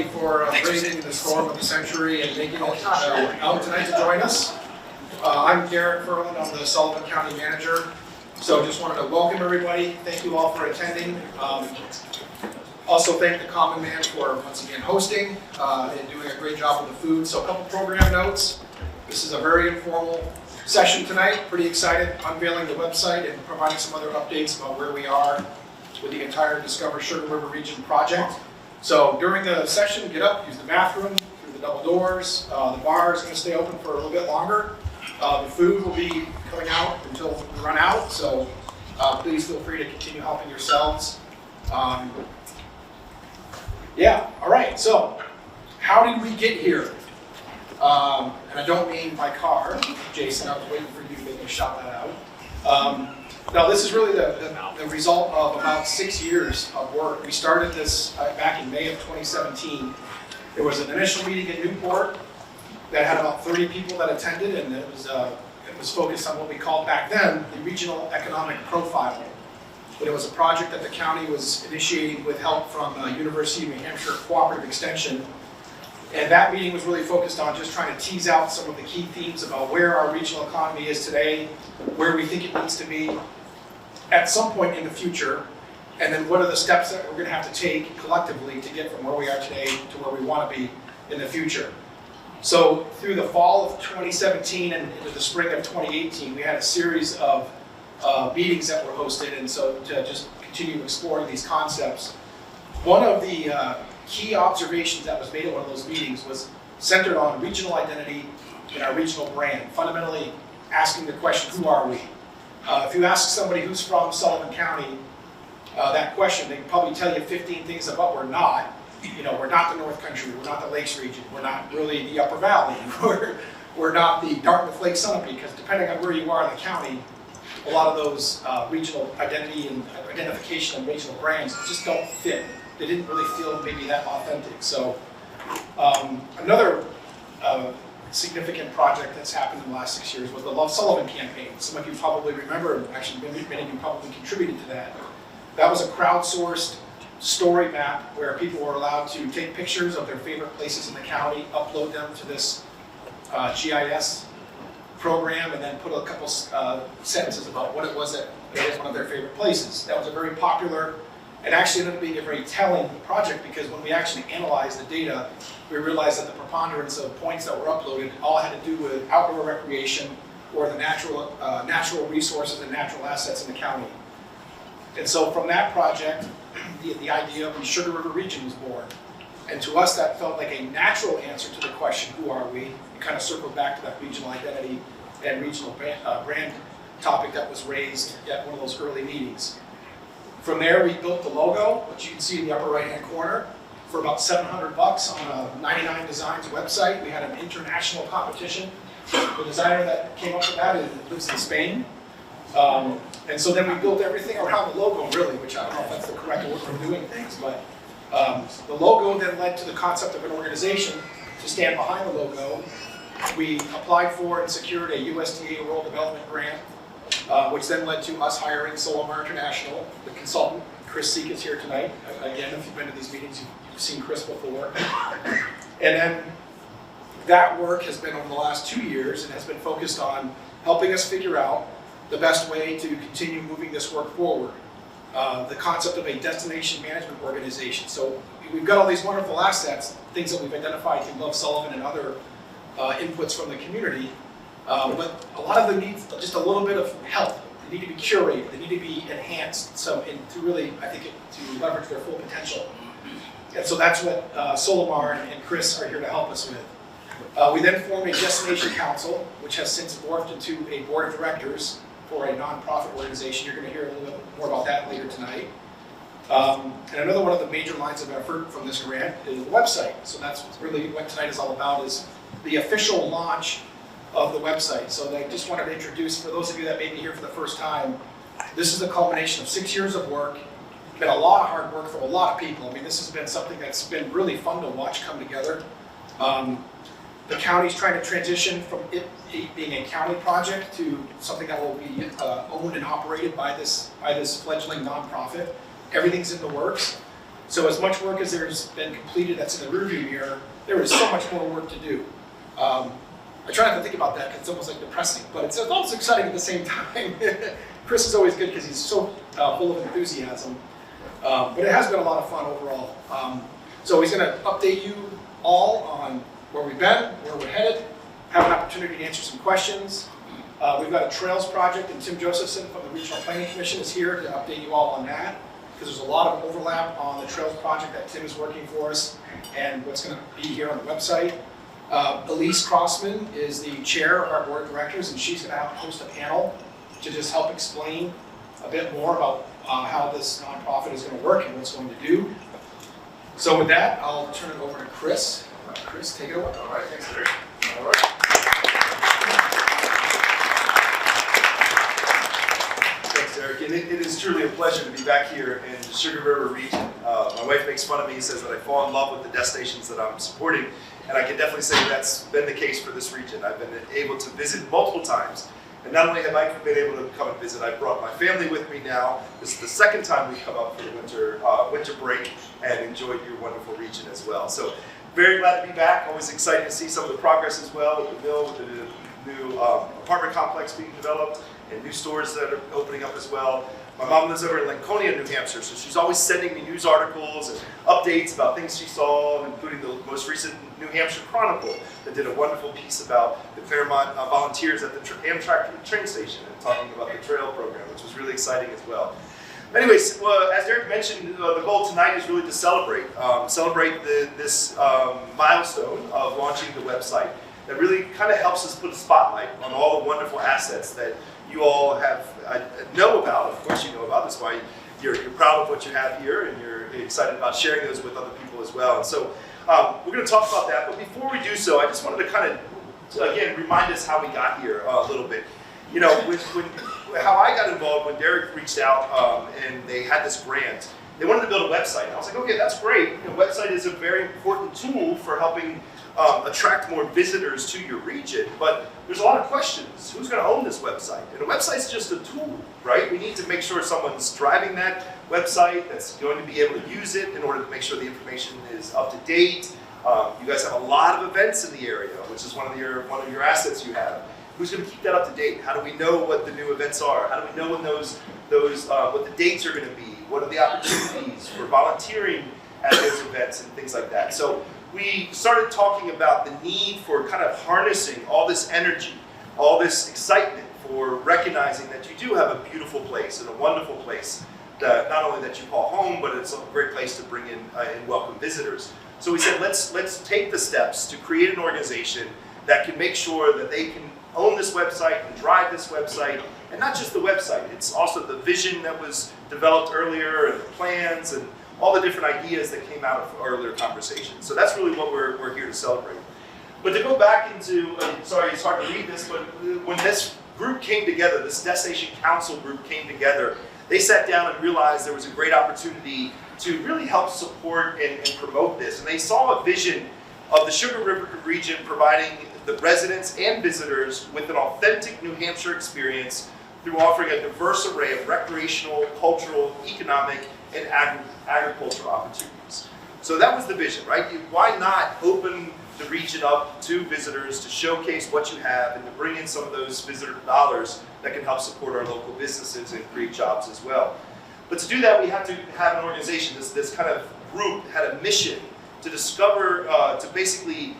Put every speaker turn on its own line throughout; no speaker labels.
for braving the storm of the century and making it out tonight to join us. I'm Garrett Furland, I'm the Sullivan County Manager. So just wanted to welcome everybody. Thank you all for attending. Also thank the Common Man for once again hosting and doing a great job with the food. So a couple program notes. This is a very informal session tonight. Pretty excited, unveiling the website and providing some other updates about where we are with the entire Discover Sugar River Region project. So during the session, get up, use the bathroom through the double doors. The bar is going to stay open for a little bit longer. The food will be coming out until we run out, so please feel free to continue helping yourselves. Yeah, all right, so how did we get here? And I don't mean by car. Jason, I was waiting for you to maybe shout that out. Now, this is really the result of about 6 years of work. We started this back in May of 2017. There was an initial meeting in Newport that had about 30 people that attended, and it was focused on what we called back then the regional economic profile. But it was a project that the county was initiating with help from University of New Hampshire Cooperative Extension. And that meeting was really focused on just trying to tease out some of the key themes about where our regional economy is today, where we think it needs to be at some point in the future, and then what are the steps that we're going to have to take collectively to get from where we are today to where we want to be in the future. So through the fall of 2017 and into the spring of 2018, we had a series of meetings that were hosted, and so to just continue exploring these concepts. One of the key observations that was made at one of those meetings was centered on regional identity and our regional brand, fundamentally asking the question, who are we? If you ask somebody who's from Sullivan County that question, they can probably tell you 15 things about what we're not. You know, we're not the North Country, we're not the Lakes region, we're not really the Upper Valley, we're not the Dartmouth Lake Sunapee, because depending on where you are in the county, a lot of those regional identity and identification and regional brands just don't fit. They didn't really feel maybe that authentic. So another significant project that's happened in the last 6 years was the Love Sullivan campaign. Some of you probably remember, actually many of you probably contributed to that. That was a crowdsourced story map where people were allowed to take pictures of their favorite places in the county, upload them to this GIS program, and then put a couple sentences about what it was that made it one of their favorite places. That was a very popular and actually ended up being a very telling project, because when we actually analyzed the data, we realized that the preponderance of points that were uploaded all had to do with outdoor recreation or the natural resources and natural assets in the county. And so from that project, the idea of the Sugar River Region was born. And to us, that felt like a natural answer to the question, who are we? It kind of circled back to that regional identity and regional brand topic that was raised at one of those early meetings. From there, we built the logo, which you can see in the upper right-hand corner, for about $700 on a 99 Designs website. We had an international competition. The designer that came up with that lives in Spain. And so then we built everything around the logo, really, which I don't know if that's the correct word for doing things, but the logo then led to the concept of an organization to stand behind the logo. We applied for and secured a USDA Rural Development Grant, which then led to us hiring Solimar International. The consultant, Chris Seek, is here tonight. Again, if you've been to these meetings, you've seen Chris before. And then that work has been over the last 2 years and has been focused on helping us figure out the best way to continue moving this work forward. The concept of a destination management organization. So we've got all these wonderful assets, things that we've identified through Love Sullivan and other inputs from the community, but a lot of them need just a little bit of help. They need to be curated, they need to be enhanced, to really, I think, to leverage their full potential. And so that's what Solimar and Chris are here to help us with. We then formed a destination council, which has since morphed into a board of directors for a nonprofit organization. You're going to hear a little bit more about that later tonight. And another one of the major lines of effort from this grant is the website. So that's really what tonight is all about, is the official launch of the website. So I just wanted to introduce, for those of you that may be here for the first time, this is the culmination of 6 years of work. It's been a lot of hard work from a lot of people. I mean, this has been something that's been really fun to watch come together. The county's trying to transition from it being a county project to something that will be owned and operated by this fledgling nonprofit. Everything's in the works. So as much work as there's been completed that's in the rearview mirror, there is so much more work to do. I try not to think about that because it's almost like depressing, but it's also exciting at the same time. Chris is always good because he's so full of enthusiasm. But it has been a lot of fun overall. So he's going to update you all on where we've been, where we're headed, have an opportunity to answer some questions. We've got a Trails project, and Tim Josephson from the Regional Planning Commission is here to update you all on that, because there's a lot of overlap on the Trails project that Tim is working for us and what's going to be here on the website. Elise Crossman is the chair of our board of directors, and she's going to host a panel to just help explain a bit more about how this nonprofit is going to work and what it's going to do. So with that, I'll turn it over to Chris. Chris, take it away.
All right, thanks, Derek. All right. Thanks, Derek. And it is truly a pleasure to be back here in the Sugar River region. My wife makes fun of me, says that I fall in love with the destinations that I'm supporting, and I can definitely say that's been the case for this region. I've been able to visit multiple times. And not only have I been able to come and visit, I've brought my family with me now. This is the second time we come up for the winter break and enjoyed your wonderful region as well. So very glad to be back. Always excited to see some of the progress as well with the mill, with the new apartment complex being developed and new stores that are opening up as well. My mom lives over in Laconia, New Hampshire, so she's always sending me news articles and updates about things she saw, including the most recent New Hampshire Chronicle that did a wonderful piece about the Claremont volunteers at the Amtrak train station and talking about the trail program, which was really exciting as well. Anyways, as Derek mentioned, the goal tonight is really to celebrate this milestone of launching the website that really kind of helps us put a spotlight on all the wonderful assets that you all have know about. Of course you know about. That's why you're proud of what you have here, and you're excited about sharing those with other people as well. And so we're going to talk about that. But before we do so, I just wanted to kind of, again, remind us how we got here a little bit. You know, how I got involved when Derek reached out and they had this grant. They wanted to build a website. And I was like, okay, that's great. The website is a very important tool for helping attract more visitors to your region, but there's a lot of questions. Who's going to own this website? And a website's just a tool, right? We need to make sure someone's driving that website that's going to be able to use it in order to make sure the information is up to date. You guys have a lot of events in the area, which is one of your assets you have. Who's going to keep that up to date? How do we know what the new events are? How do we know when what the dates are going to be? What are the opportunities for volunteering at those events and things like that? So we started talking about the need for kind of harnessing all this energy, all this excitement for recognizing that you do have a beautiful place and a wonderful place that not only that you call home, but it's a great place to bring in and welcome visitors. So we said, let's take the steps to create an organization that can make sure that they can own this website and drive this website, and not just the website, it's also the vision that was developed earlier and the plans and all the different ideas that came out of earlier conversations. So that's really what we're here to celebrate. But to go back into, sorry, it's hard to read this, but when this group came together, this Destination Council group came together, they sat down and realized there was a great opportunity to really help support and promote this. And they saw a vision of the Sugar River region providing the residents and visitors with an authentic New Hampshire experience through offering a diverse array of recreational, cultural, economic, and agricultural opportunities. So that was the vision, right? Why not open the region up to visitors to showcase what you have and to bring in some of those visitor dollars that can help support our local businesses and create jobs as well. But to do that, we have to have an organization. This kind of group had a mission to discover, to basically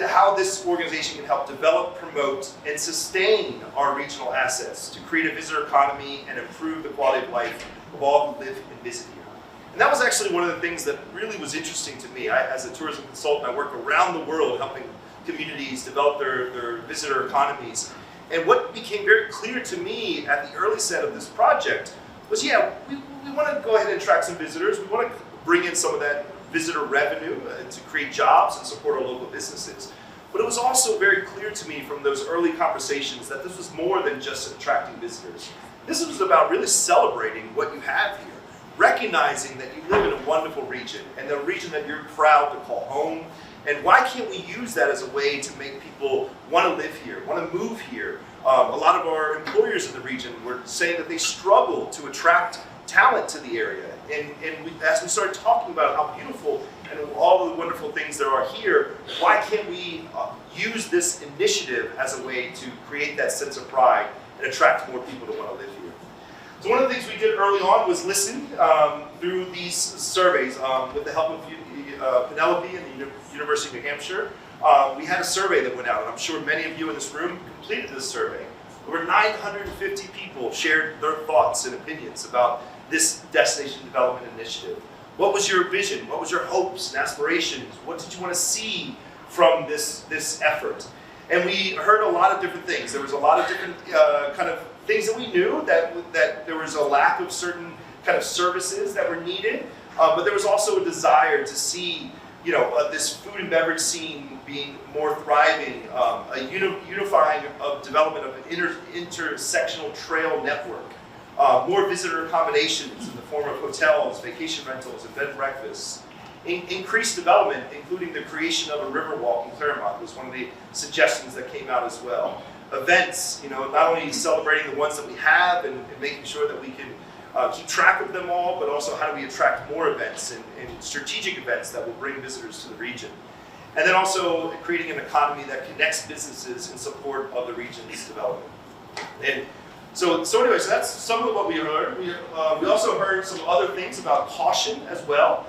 how this organization can help develop, promote, and sustain our regional assets to create a visitor economy and improve the quality of life of all who live and visit here. And that was actually one of the things that really was interesting to me. As a tourism consultant, I work around the world helping communities develop their visitor economies. And what became very clear to me at the early set of this project was, yeah, we want to go ahead and attract some visitors. We want to bring in some of that visitor revenue to create jobs and support our local businesses. But it was also very clear to me from those early conversations that this was more than just attracting visitors. This was about really celebrating what you have here, recognizing that you live in a wonderful region and the region that you're proud to call home. And why can't we use that as a way to make people want to live here, want to move here? A lot of our employers in the region were saying that they struggle to attract talent to the area. As we started talking about how beautiful and all the wonderful things there are here, why can't we use this initiative as a way to create that sense of pride and attract more people to want to live here? So one of the things we did early on was listen through these surveys with the help of Penelope and the University of New Hampshire. We had a survey that went out, and I'm sure many of you in this room completed this survey. Over 950 people shared their thoughts and opinions about this destination development initiative. What was your vision? What was your hopes and aspirations? What did you want to see from this effort? And we heard a lot of different things. There was a lot of different kind of things that we knew, that there was a lack of certain kind of services that were needed, but there was also a desire to see, this food and beverage scene being more thriving, a unifying of development of an intersectional trail network, more visitor accommodations in the form of hotels, vacation rentals, and bed and breakfasts. Increased development, including the creation of a river walk in Claremont, was one of the suggestions that came out as well. Events, not only celebrating the ones that we have and making sure that we can keep track of them all, but also how do we attract more events and strategic events that will bring visitors to the region. And then also creating an economy that connects businesses in support of the region's development. And so anyway, so that's some of what we heard. We also heard some other things about caution as well,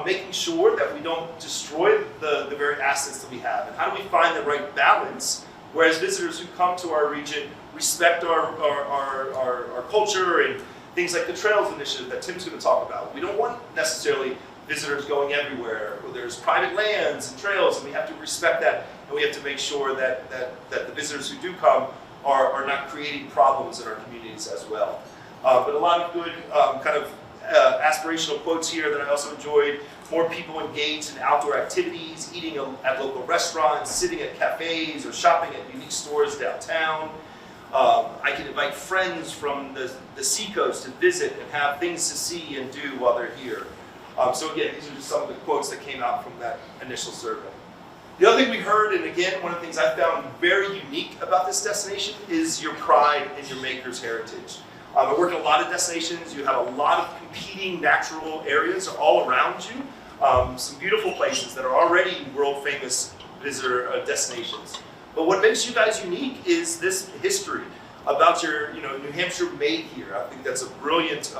making sure that we don't destroy the very assets that we have. And how do we find the right balance, whereas visitors who come to our region respect our culture and things like the Trails Initiative that Tim's going to talk about. We don't want necessarily visitors going everywhere. There's private lands and trails, and we have to respect that, and we have to make sure that the visitors who do come are not creating problems in our communities as well. But a lot of good aspirational quotes here that I also enjoyed. More people engaged in outdoor activities, eating at local restaurants, sitting at cafes, or shopping at unique stores downtown. I can invite friends from the seacoast to visit and have things to see and do while they're here. So again, these are just some of the quotes that came out from that initial survey. The other thing we heard, and again, one of the things I found very unique about this destination is your pride in your maker's heritage. I work in a lot of destinations. You have a lot of competing natural areas all around you. Some beautiful places that are already world famous visitor destinations. But what makes you guys unique is this history about your, New Hampshire made here. I think that's a brilliant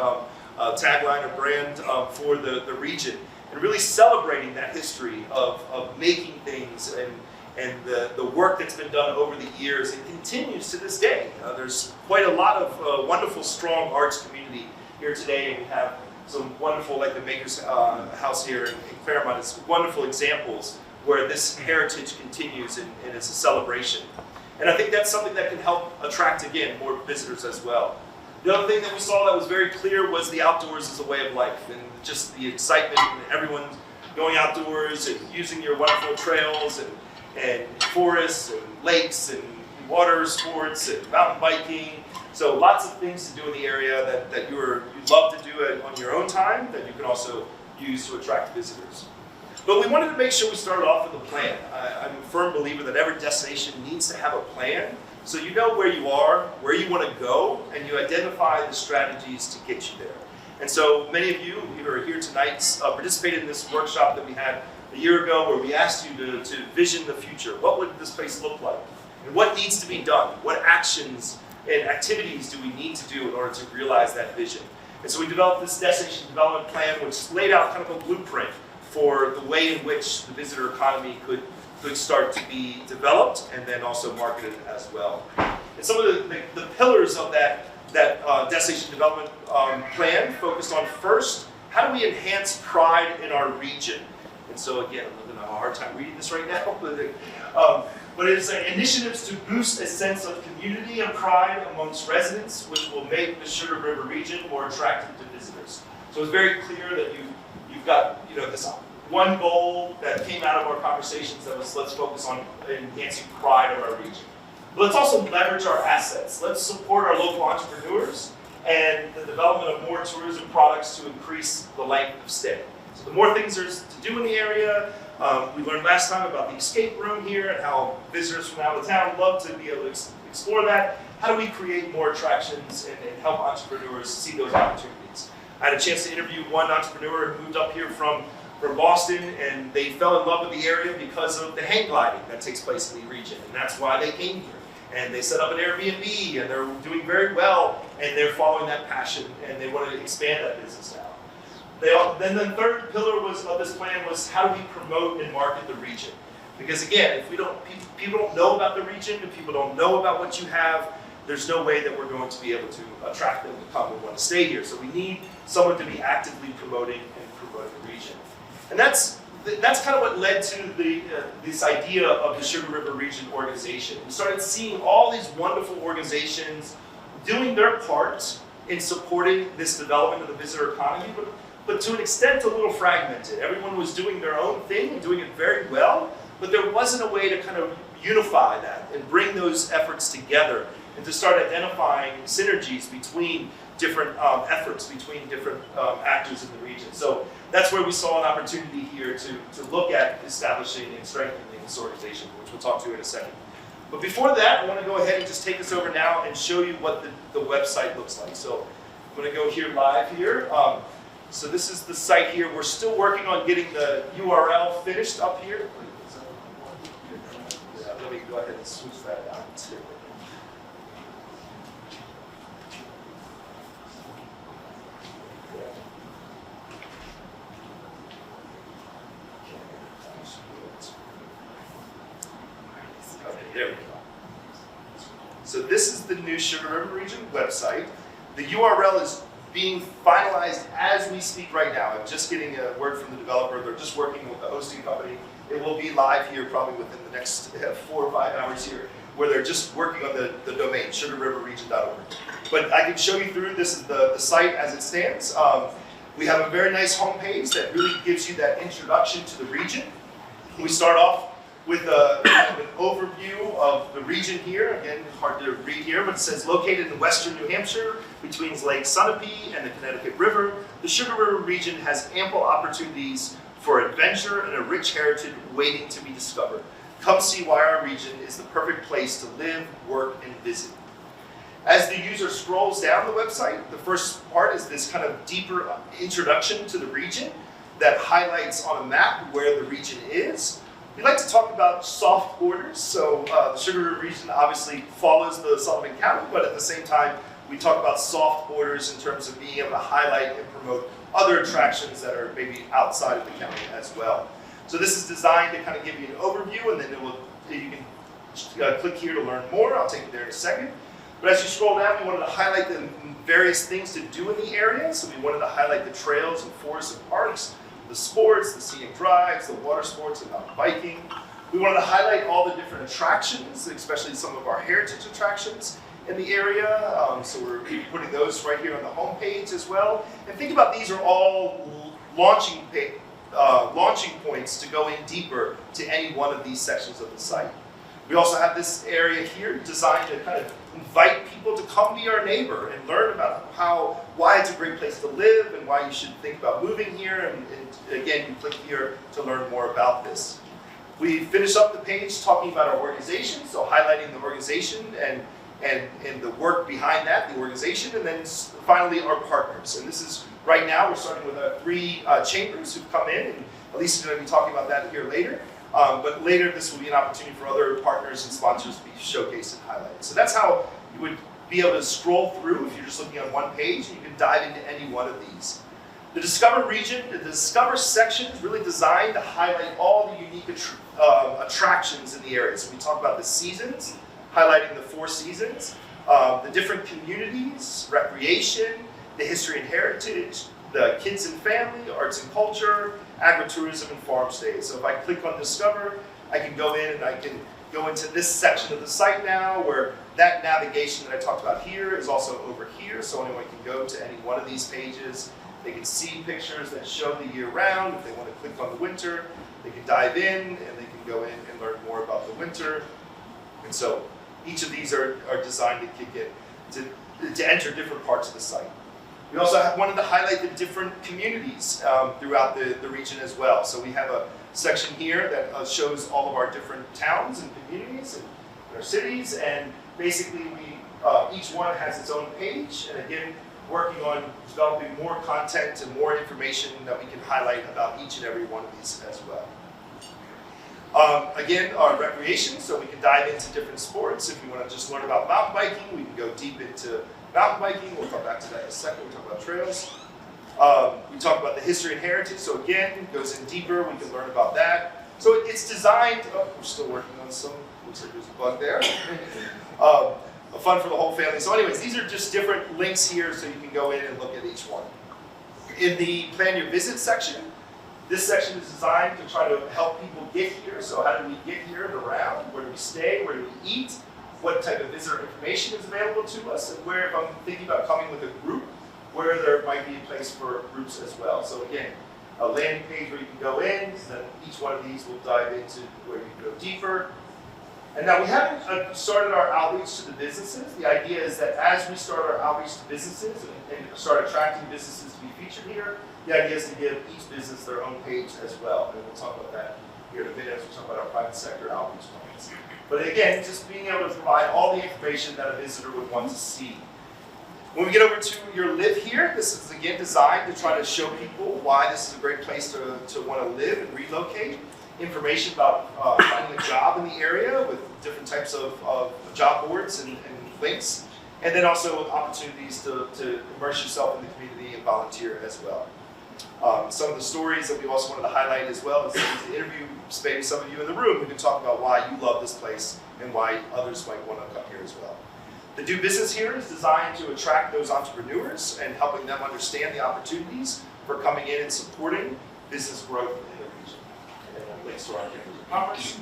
tagline or brand for the region, and really celebrating that history of making things and the work that's been done over the years and continues to this day. There's quite a lot of wonderful, strong arts community here today, and we have some wonderful, like the Maker's House here in Claremont, it's wonderful examples where this heritage continues and it's a celebration. And I think that's something that can help attract, again, more visitors as well. The other thing that we saw that was very clear was the outdoors as a way of life, and just the excitement and everyone going outdoors and using your wonderful trails and forests and lakes and water sports and mountain biking. So lots of things to do in the area that you'd love to do it on your own time, that you can also use to attract visitors. But we wanted to make sure we started off with a plan. I'm a firm believer that every destination needs to have a plan, so you know where you are, where you want to go, and you identify the strategies to get you there. And so many of you who are here tonight participated in this workshop that we had a year ago, where we asked you to vision the future. What would this place look like? And what needs to be done? What actions and activities do we need to do in order to realize that vision? And so we developed this destination development plan, which laid out kind of a blueprint for the way in which the visitor economy could start to be developed and then also marketed as well. And some of the pillars of that destination development plan focused on, first, how do we enhance pride in our region? And so again, I'm going to have a hard time reading this right now, but it's initiatives to boost a sense of community and pride amongst residents, which will make the Sugar River region more attractive to visitors. So it's very clear that you've got this one goal that came out of our conversations that was, let's focus on enhancing pride of our region. But let's also leverage our assets. Let's support our local entrepreneurs and the development of more tourism products to increase the length of stay. So the more things there's to do in the area, we learned last time about the escape room here and how visitors from out of town love to be able to explore that. How do we create more attractions and help entrepreneurs see those opportunities? I had a chance to interview one entrepreneur who moved up here from Boston, and they fell in love with the area because of the hang gliding that takes place in the region, and that's why they came here. And they set up an Airbnb, and they're doing very well, and they're following that passion, and they want to expand that business now. Then the third pillar of this plan was how do we promote and market the region? Because again, if people don't know about the region, if people don't know about what you have, there's no way that we're going to be able to attract them to come and want to stay here. So we need someone to be actively promoting the region. And that's kind of what led to this idea of the Sugar River Region organization. We started seeing all these wonderful organizations doing their part in supporting this development of the visitor economy, but to an extent a little fragmented. Everyone was doing their own thing and doing it very well, but there wasn't a way to kind of unify that and bring those efforts together and to start identifying synergies between different efforts, between different actors in the region. So that's where we saw an opportunity here to look at establishing and strengthening this organization, which we'll talk to in a second. But before that, I want to go ahead and just take us over now and show you what the website looks like. So I'm going to go here live here. So this is the site here. We're still working on getting the URL finished up here. Yeah, let me go ahead and switch that out too. There we go. So this is the new Sugar River Region website. The URL is being finalized as we speak right now. I'm just getting a word from the developer. They're just working with the hosting company. It will be live here probably within the next 4 or 5 hours here, where they're just working on the domain, sugarriverregion.org. But I can show you through. This is the site as it stands. We have a very nice homepage that really gives you that introduction to the region. We start off with kind of an overview of the region here. Again, it's hard to read here, but it says located in western New Hampshire between Lake Sunapee and the Connecticut River, the Sugar River region has ample opportunities for adventure and a rich heritage waiting to be discovered. Come see why our region is the perfect place to live, work, and visit. As the user scrolls down the website, the first part is this kind of deeper introduction to the region that highlights on a map where the region is. We like to talk about soft borders, so the Sugar River region obviously follows the Sullivan County, but at the same time, we talk about soft borders in terms of being able to highlight and promote other attractions that are maybe outside of the county as well. So this is designed to kind of give you an overview, and then you can click here to learn more. I'll take you there in a second. But as you scroll down, we wanted to highlight the various things to do in the area. So we wanted to highlight the trails and forests and parks, the sports, the scenic drives, the water sports, and mountain biking. We wanted to highlight all the different attractions, especially some of our heritage attractions in the area. So we're putting those right here on the homepage as well. And think about these are all launching points to go in deeper to any one of these sections of the site. We also have this area here designed to kind of invite people to come be our neighbor and learn about why it's a great place to live and why you should think about moving here. And again, you click here to learn more about this. We finish up the page talking about our organization, so highlighting the organization and the work behind that, the organization, and then finally our partners. And this is, right now, we're starting with 3 chambers who've come in, and Elise is going to be talking about that here later. But later, this will be an opportunity for other partners and sponsors to be showcased and highlighted. So that's how you would be able to scroll through if you're just looking on one page, and you can dive into any one of these. The Discover region, the Discover section is really designed to highlight all the unique attractions in the area. So we talk about the seasons, highlighting the 4 seasons, the different communities, recreation, the history and heritage, the kids and family, arts and culture, agritourism, and farm stays. So if I click on Discover, I can go in and I can go into this section of the site now where that navigation that I talked about here is also over here. So anyone can go to any one of these pages. They can see pictures that show the year round. If they want to click on the winter, they can dive in and they can go in and learn more about the winter. And so each of these are designed to kick in, to enter different parts of the site. We also wanted to highlight the different communities throughout the region as well. So we have a section here that shows all of our different towns and communities and our cities, and basically each one has its own page. And again, working on developing more content and more information that we can highlight about each and every one of these as well. Again, our recreation, so we can dive into different sports. If you want to just learn about mountain biking, we can go deep into mountain biking. We'll come back to that in a second. We'll talk about trails. We talk about the history and heritage, so again, it goes in deeper. We can learn about that. So it's designed, we're still working on some, looks like there's a bug there. Fun for the whole family. So anyways, these are just different links here so you can go in and look at each one. In the plan your visit section, this section is designed to try to help people get here. So how do we get here and around? Where do we stay? Where do we eat? What type of visitor information is available to us? And where, if I'm thinking about coming with a group, where there might be a place for groups as well. So again, a landing page where you can go in, and then each one of these will dive into where you can go deeper. And now we haven't started our outreach to the businesses. The idea is that as we start our outreach to businesses and start attracting businesses to be featured here, the idea is to give each business their own page as well. And we'll talk about that here in a minute as we talk about our private sector outreach plans. But again, just being able to provide all the information that a visitor would want to see. When we get over to your live here, this is again designed to try to show people why this is a great place to want to live and relocate. Information about finding a job in the area with different types of job boards and links. And then also opportunities to immerse yourself in the community and volunteer as well. Some of the stories that we also wanted to highlight as well is to interview maybe some of you in the room who can talk about why you love this place and why others might want to come here as well. The Do Business here is designed to attract those entrepreneurs and helping them understand the opportunities for coming in and supporting business growth in the region. And then links to our Chambers of Commerce.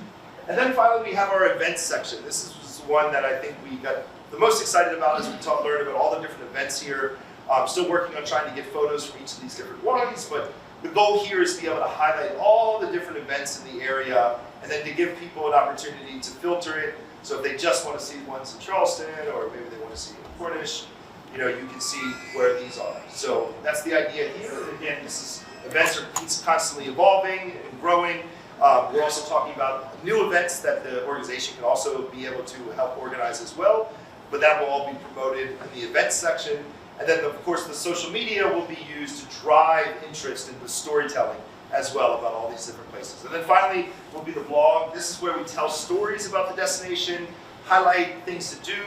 And then finally we have our events section. This is one that I think we got the most excited about as we learned about all the different events here. I'm still working on trying to get photos from each of these different ones, but the goal here is to be able to highlight all the different events in the area and then to give people an opportunity to filter it. So if they just want to see ones in Charleston or maybe they want to see in Cornish, you can see where these are. So that's the idea here. Again, events are constantly evolving and growing. We're also talking about new events that the organization can also be able to help organize as well, but that will all be promoted in the events section. And then, of course, the social media will be used to drive interest in the storytelling as well about all these different places. And then finally will be the blog. This is where we tell stories about the destination, highlight things to do.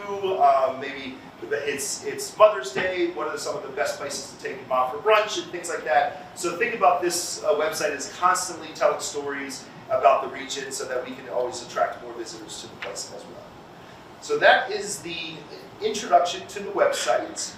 Maybe it's Mother's Day. What are some of the best places to take your mom for brunch and things like that. So think about this website as constantly telling stories about the region so that we can always attract more visitors to the place as well. So that is the introduction to the website.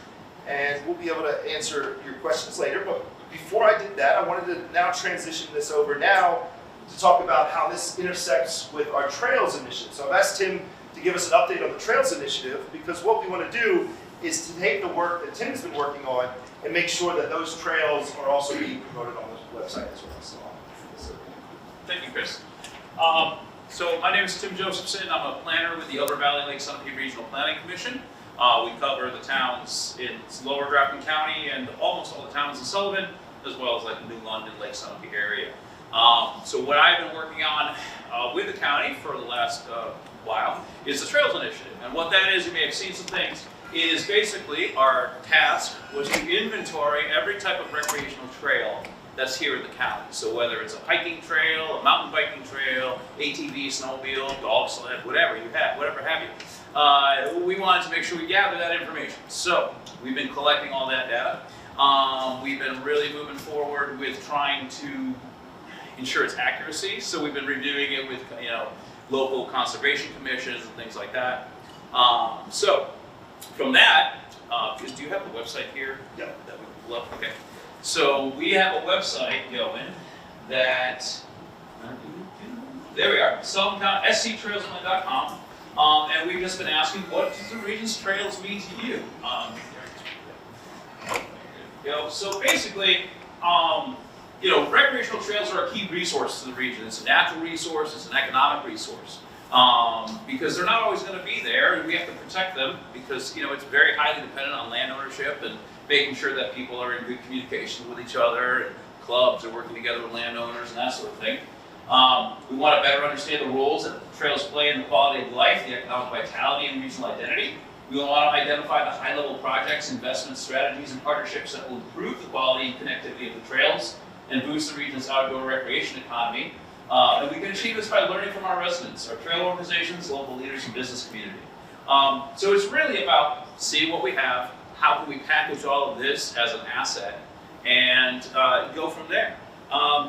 And we'll be able to answer your questions later. But before I did that, I wanted to now transition this over now to talk about how this intersects with our Trails initiative. So I've asked Tim to give us an update on the Trails initiative because what we want to do is to take the work that Tim's been working on and make sure that those trails are also being promoted on the website as well. So,
thank you, Chris. So my name is Tim Josephson. I'm a planner with the Upper Valley Lake Sunapee Regional Planning Commission. We cover the towns in Lower Grafton County and almost all the towns in Sullivan, as well as like the New London, Lake Sunapee area. So what I've been working on with the county for the last while is the Trails Initiative. And what that is, you may have seen some things, is basically our task was to inventory every type of recreational trail that's here in the county. So whether it's a hiking trail, a mountain biking trail, ATV, snowmobile, golf sled, whatever you have, whatever have you. We wanted to make sure we gather that information. So we've been collecting all that data. We've been really moving forward with trying to ensure its accuracy. So we've been reviewing it with local conservation commissions and things like that. So from that, do you have the website here?
Yeah.
That we pull up? Okay. So we have a website going that, there we are, sctrailsland.com. And we've just been asking, what does the region's trails mean to you? So basically, recreational trails are a key resource to the region. It's a natural resource, it's an economic resource. Because they're not always going to be there, and we have to protect them because it's very highly dependent on land ownership and making sure that people are in good communication with each other, and clubs are working together with landowners and that sort of thing. We want to better understand the roles that trails play in the quality of life, the economic vitality, and regional identity. We want to identify the high-level projects, investment strategies, and partnerships that will improve the quality and connectivity of the trails and boost the region's outdoor recreation economy. And we can achieve this by learning from our residents, our trail organizations, local leaders, and business community. So it's really about seeing what we have, how can we package all of this as an asset, and go from there.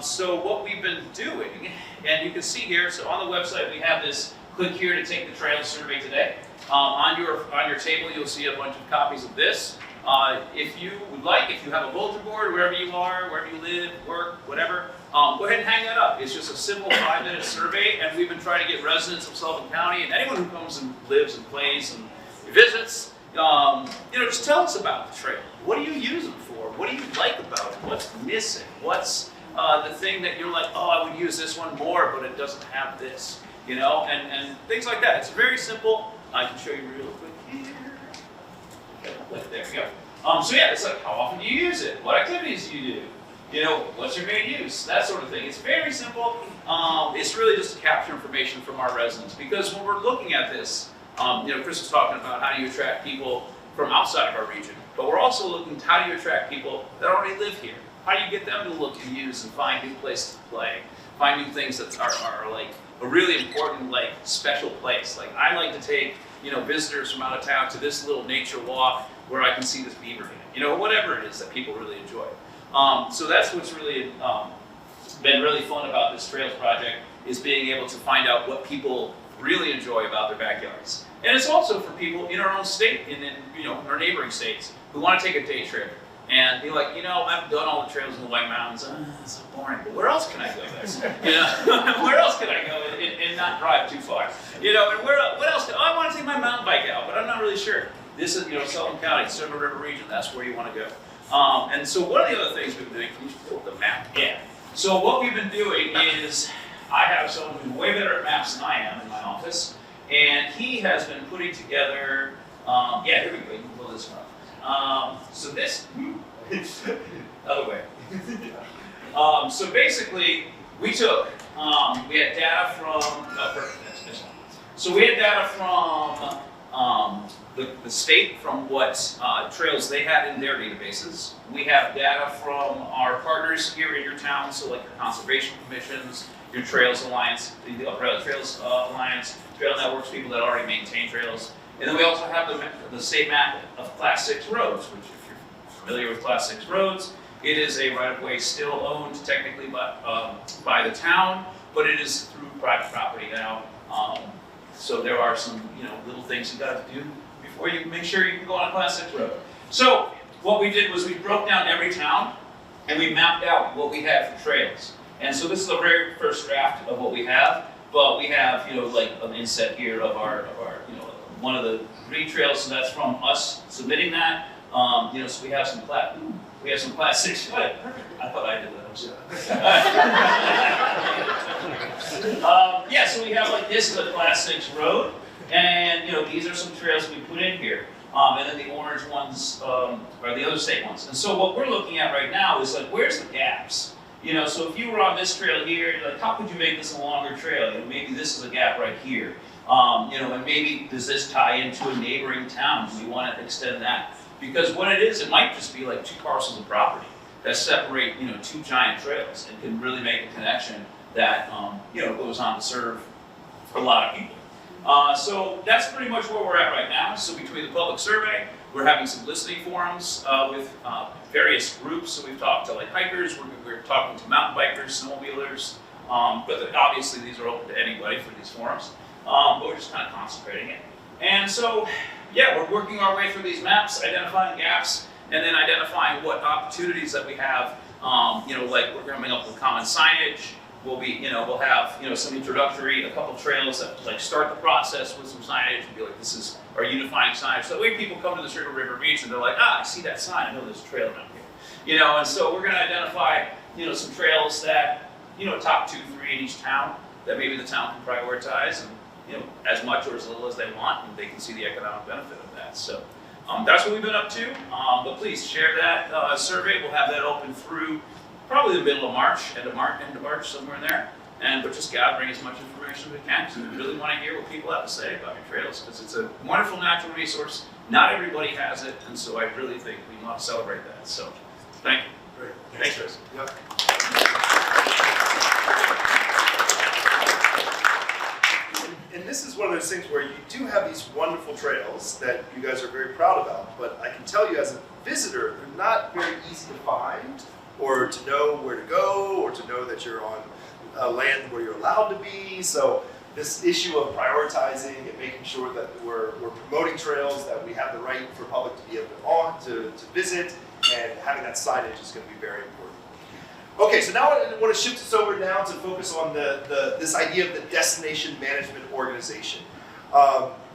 So what we've been doing, and you can see here, so on the website we have this, click here to take the trail survey today. On your table you'll see a bunch of copies of this. If you would like, if you have a bulletin board wherever you are, wherever you live, work, whatever, go ahead and hang that up. It's just a simple 5-minute survey, and we've been trying to get residents of Sullivan County and anyone who comes and lives and plays and visits, just tell us about the trail. What do you use them for? What do you like about it? What's missing? What's the thing that you're like, oh, I would use this one more, but it doesn't have this, and things like that. It's very simple. I can show you real quick here. Okay, there we go. So yeah, it's like, how often do you use it? What activities do you do? What's your main use? That sort of thing. It's very simple. It's really just to capture information from our residents, because when we're looking at this, Chris was talking about how do you attract people from outside of our region, but we're also looking at how do you attract people that already live here? How do you get them to look and use and find new places to play, find new things that are like a really important, like, special place. Like, I like to take, visitors from out of town to this little nature walk where I can see this beaver dam, whatever it is that people really enjoy. So that's what's really been really fun about this Trails project, is being able to find out what people really enjoy about their backyards. And it's also for people in our own state and in our neighboring states who want to take a day trip and be like, I've done all the trails in the White Mountains. It's so boring. But where else can I go? Where else can I go and not drive too far? And what else? I want to take my mountain bike out, but I'm not really sure. This is, Sullivan County, Silver River region. That's where you want to go. And so one of the other things we've been doing, can you pull up the map? Yeah. So what we've been doing is, I have someone who's way better at maps than I am in my office, and he has been putting together. Here we go. You can pull this one up. So this, other way. So basically, we took, we had data from, this one. So we had data from the state, from what trails they had in their databases. We have data from our partners here in your town, so like your conservation commissions, your Trails Alliance, the Trails Alliance, Trail Networks, people that already maintain trails. And then we also have the state map of Class 6 roads, which, if you're familiar with Class 6 roads, it is a right-of-way still owned technically by the town, but it is through private property now. So there are some little things you got to do before you make sure you can go on a Class 6 road. So what we did was we broke down every town and we mapped out what we had for trails. And so this is the very first draft of what we have, but we have like an inset here of our one of the 3 trails, so that's from us submitting that. So we have some Class 6. What? I thought I did that. So we have like this is a Class 6 road, and these are some trails we put in here, and then the orange ones are the other state ones. And so what we're looking at right now is like, where's the gaps? So if you were on this trail here, you're like, how could you make this a longer trail? Maybe this is a gap right here. And maybe does this tie into a neighboring town? Do we want to extend that? Because what it is, it might just be like 2 parcels of property that separate, 2 giant trails and can really make a connection that, goes on to serve a lot of people. So that's pretty much where we're at right now. So between the public survey, we're having some listening forums with various groups. So we've talked to like hikers, we're talking to mountain bikers, snowmobilers, but obviously these are open to anybody for these forums. But we're just kind of concentrating it. And so, we're working our way through these maps, identifying gaps, and then identifying what opportunities that we have. Like we're coming up with common signage. We'll have, some introductory, a couple trails that like start the process with some signage and be like, this is our unifying signage. So that way people come to the Sugar River Beach and they're like, I see that sign, I know there's a trail around here. And so we're gonna identify, some trails that, top 2, 3 in each town that maybe the town can prioritize, and as much or as little as they want, and they can see the economic benefit of that. So that's what we've been up to. But please share that survey. We'll have that open through probably the middle of March, end of March, somewhere in there. But just gathering as much information as we can, because we really want to hear what people have to say about your trails, because it's a wonderful natural resource not everybody has it, and so I really think we want to celebrate that. So, thank you.
Great.
Thanks, Chris.
Yep. And this is one of those things where you do have these wonderful trails that you guys are very proud about, but I can tell you as a visitor, they're not very easy to find or to know where to go or to know that you're on land where you're allowed to be. So this issue of prioritizing and making sure that we're promoting trails that we have the right for public to be able to visit, and having that signage is going to be very important. Okay, so now I want to shift us over now to focus on this idea of the destination management organization.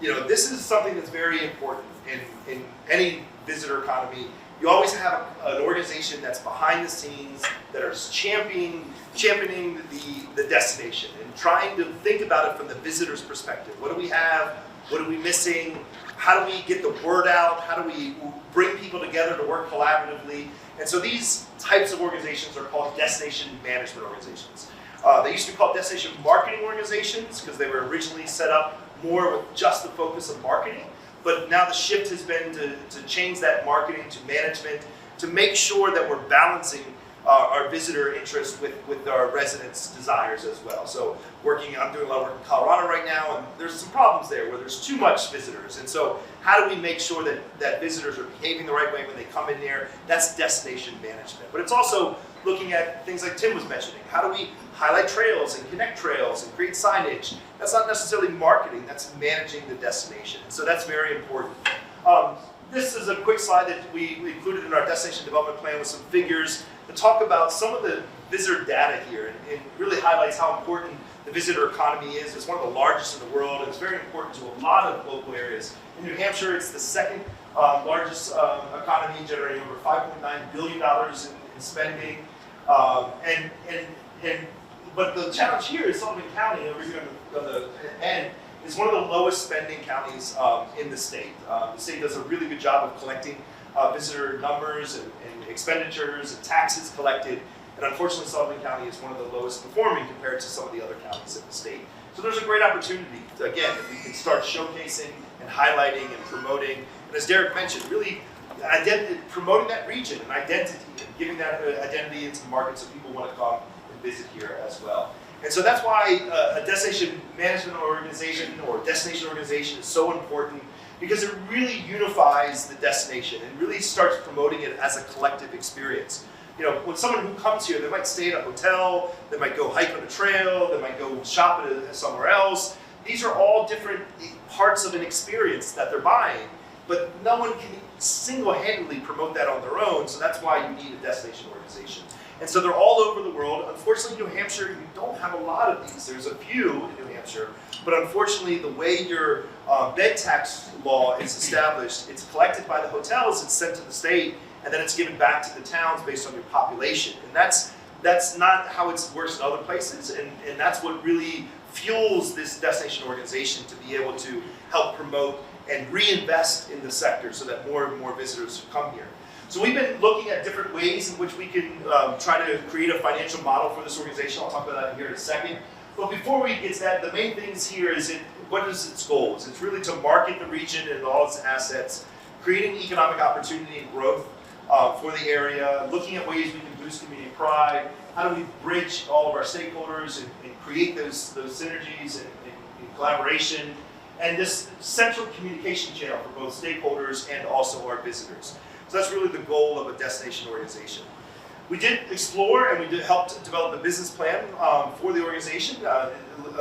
This is something that's very important in any visitor economy. You always have an organization that's behind the scenes that are championing the destination and trying to think about it from the visitor's perspective. What do we have? What are we missing? How do we get the word out? How do we bring people together to work collaboratively? And so these types of organizations are called destination management organizations. They used to be called destination marketing organizations because they were originally set up more with just the focus of marketing. But now the shift has been to change that marketing to management to make sure that we're balancing our visitor interest with our residents' desires as well. So I'm doing a lot of work in Colorado right now, and there's some problems there where there's too much visitors. And so how do we make sure that visitors are behaving the right way when they come in there? That's destination management. But it's also looking at things like Tim was mentioning. How do we highlight trails and connect trails and create signage? That's not necessarily marketing, that's managing the destination. So that's very important. This is a quick slide that we included in our destination development plan with some figures to talk about some of the visitor data here, and it really highlights how important the visitor economy is. It's one of the largest in the world, and it's very important to a lot of local areas. In New Hampshire, it's the second largest economy, generating over $5.9 billion in spending. But the challenge here is Sullivan County, over here on the end, is one of the lowest spending counties in the state. The state does a really good job of collecting visitor numbers and expenditures and taxes collected. And unfortunately, Sullivan County is one of the lowest performing compared to some of the other counties in the state. So there's a great opportunity, again, if we can start showcasing and highlighting and promoting. And as Derek mentioned, really promoting that region and identity and giving that identity into the market so people want to come and visit here as well. And so that's why a destination management organization or destination organization is so important, because it really unifies the destination and really starts promoting it as a collective experience. When someone who comes here, they might stay at a hotel, they might go hike on a trail, they might go shop somewhere else. These are all different parts of an experience that they're buying, but no one can single-handedly promote that on their own, so that's why you need a destination organization. And so they're all over the world. Unfortunately, in New Hampshire, you don't have a lot of these. There's a few in New Hampshire, but unfortunately, the way your bed tax law is established, it's collected by the hotels, it's sent to the state, and then it's given back to the towns based on your population. And that's not how it works in other places, and that's what really fuels this destination organization to be able to help promote and reinvest in the sector so that more and more visitors come here. So we've been looking at different ways in which we can try to create a financial model for this organization. I'll talk about that here in a second. But before we get to that, the main things here is what is its goals? It's really to market the region and all its assets, creating economic opportunity and growth for the area, looking at ways we can boost community pride, how do we bridge all of our stakeholders and create those synergies and collaboration, and this central communication channel for both stakeholders and also our visitors. So that's really the goal of a destination organization. We did explore and we did help to develop a business plan for the organization.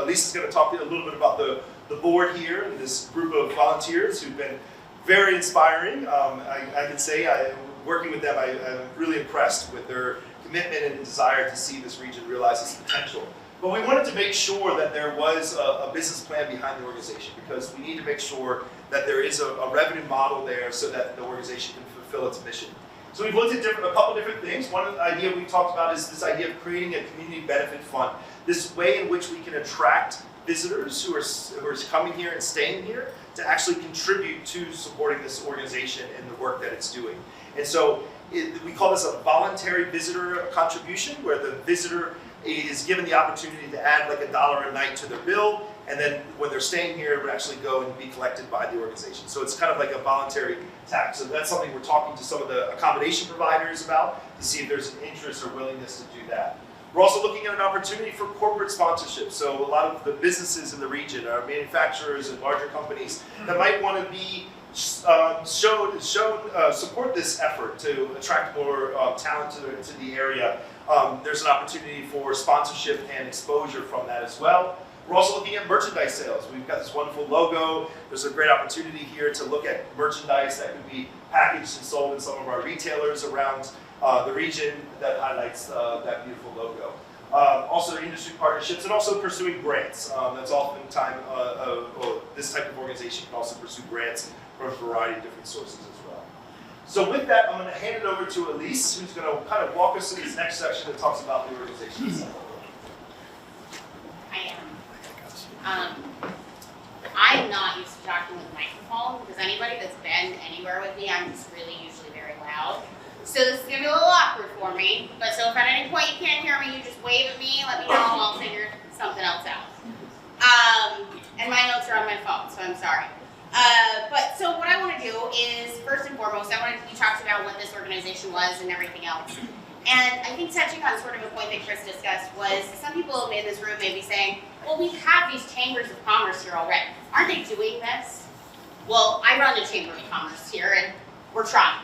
Lisa's going to talk a little bit about the board here and this group of volunteers who've been very inspiring. I can say, working with them, I'm really impressed with their commitment and desire to see this region realize its potential. But we wanted to make sure that there was a business plan behind the organization, because we need to make sure that there is a revenue model there so that the organization can fulfill its mission. So we've looked at a couple different things. One idea we talked about is this idea of creating a community benefit fund. This way in which we can attract visitors who are coming here and staying here to actually contribute to supporting this organization and the work that it's doing. And so we call this a voluntary visitor contribution, where the visitor is given the opportunity to add like $1 a night to their bill, and then when they're staying here, it would actually go and be collected by the organization. So it's kind of like a voluntary tax. So that's something we're talking to some of the accommodation providers about to see if there's an interest or willingness to do that. We're also looking at an opportunity for corporate sponsorship. So a lot of the businesses in the region are manufacturers and larger companies that might want to be support this effort to attract more talent to the area. There's an opportunity for sponsorship and exposure from that as well. We're also looking at merchandise sales. We've got this wonderful logo. There's a great opportunity here to look at merchandise that could be packaged and sold in some of our retailers around the region that highlights that beautiful logo. Also industry partnerships and also pursuing grants. That's oftentimes, this type of organization can also pursue grants from a variety of different sources as well. So with that, I'm going to hand it over to Elise, who's going to kind of walk us through this next section that talks about the organization itself.
I am. I'm not used to talking with a microphone because anybody that's been anywhere with me, I'm just really usually very loud. So this is going to be a little awkward for me, but so if at any point you can't hear me, you just wave at me, let me know, and I'll figure something else out. And my notes are on my phone, so I'm sorry. But so what I want to do is, first and foremost, we talked about what this organization was and everything else. And I think touching on sort of a point that Chris discussed was some people in this room may be saying, well, we have these chambers of commerce here already. Aren't they doing this? Well, I run the Chamber of Commerce here, and we're trying.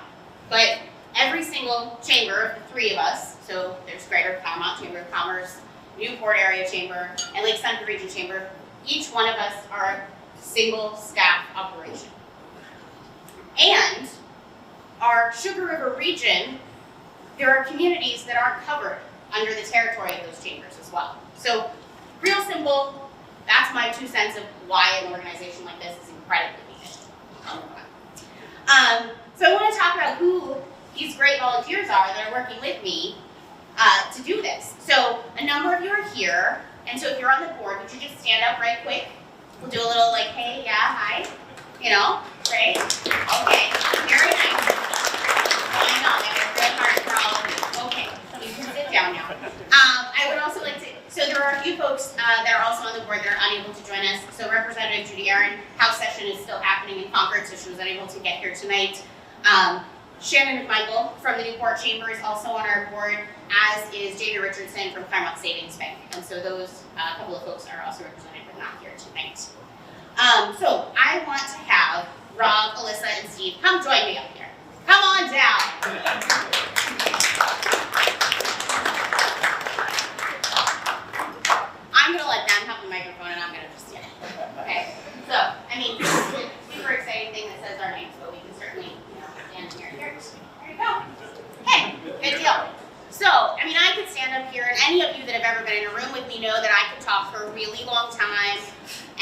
But every single chamber of the three of us, so there's Greater Claremont Chamber of Commerce, Newport Area Chamber, and Lake Central Region Chamber, each one of us are a single staff operation. And our Sugar River region, there are communities that aren't covered under the territory of those chambers as well. So real simple, that's my 2 cents of why an organization like this is incredibly needed. So I want to talk about who these great volunteers are that are working with me to do this. So a number of you are here, and so if you're on the board, would you just stand up right quick? We'll do a little like, hey, yeah, hi, you know, great. Okay, very nice. I know, that was good heart for all of you. Okay, you can sit down now. I would also like to, so there are a few folks that are also on the board that are unable to join us. So Representative Judy Aaron, House session is still happening in Concord, so she was unable to get here tonight. Shannon McMichael from the Newport Chamber is also on our board, as is Jamie Richardson from Claremont Savings Bank. And so those couple of folks are also represented but not here tonight. So I want to have Rob, Alyssa, and Steve come join me up here. Come on down. I'm going to let them have the microphone and I'm going to just stand. Okay? So, I mean, this is a super exciting thing that says our names, but we can certainly, stand here. Here you go. Hey, good deal. So, I mean, I could stand up here, and any of you that have ever been in a room with me know that I could talk for a really long time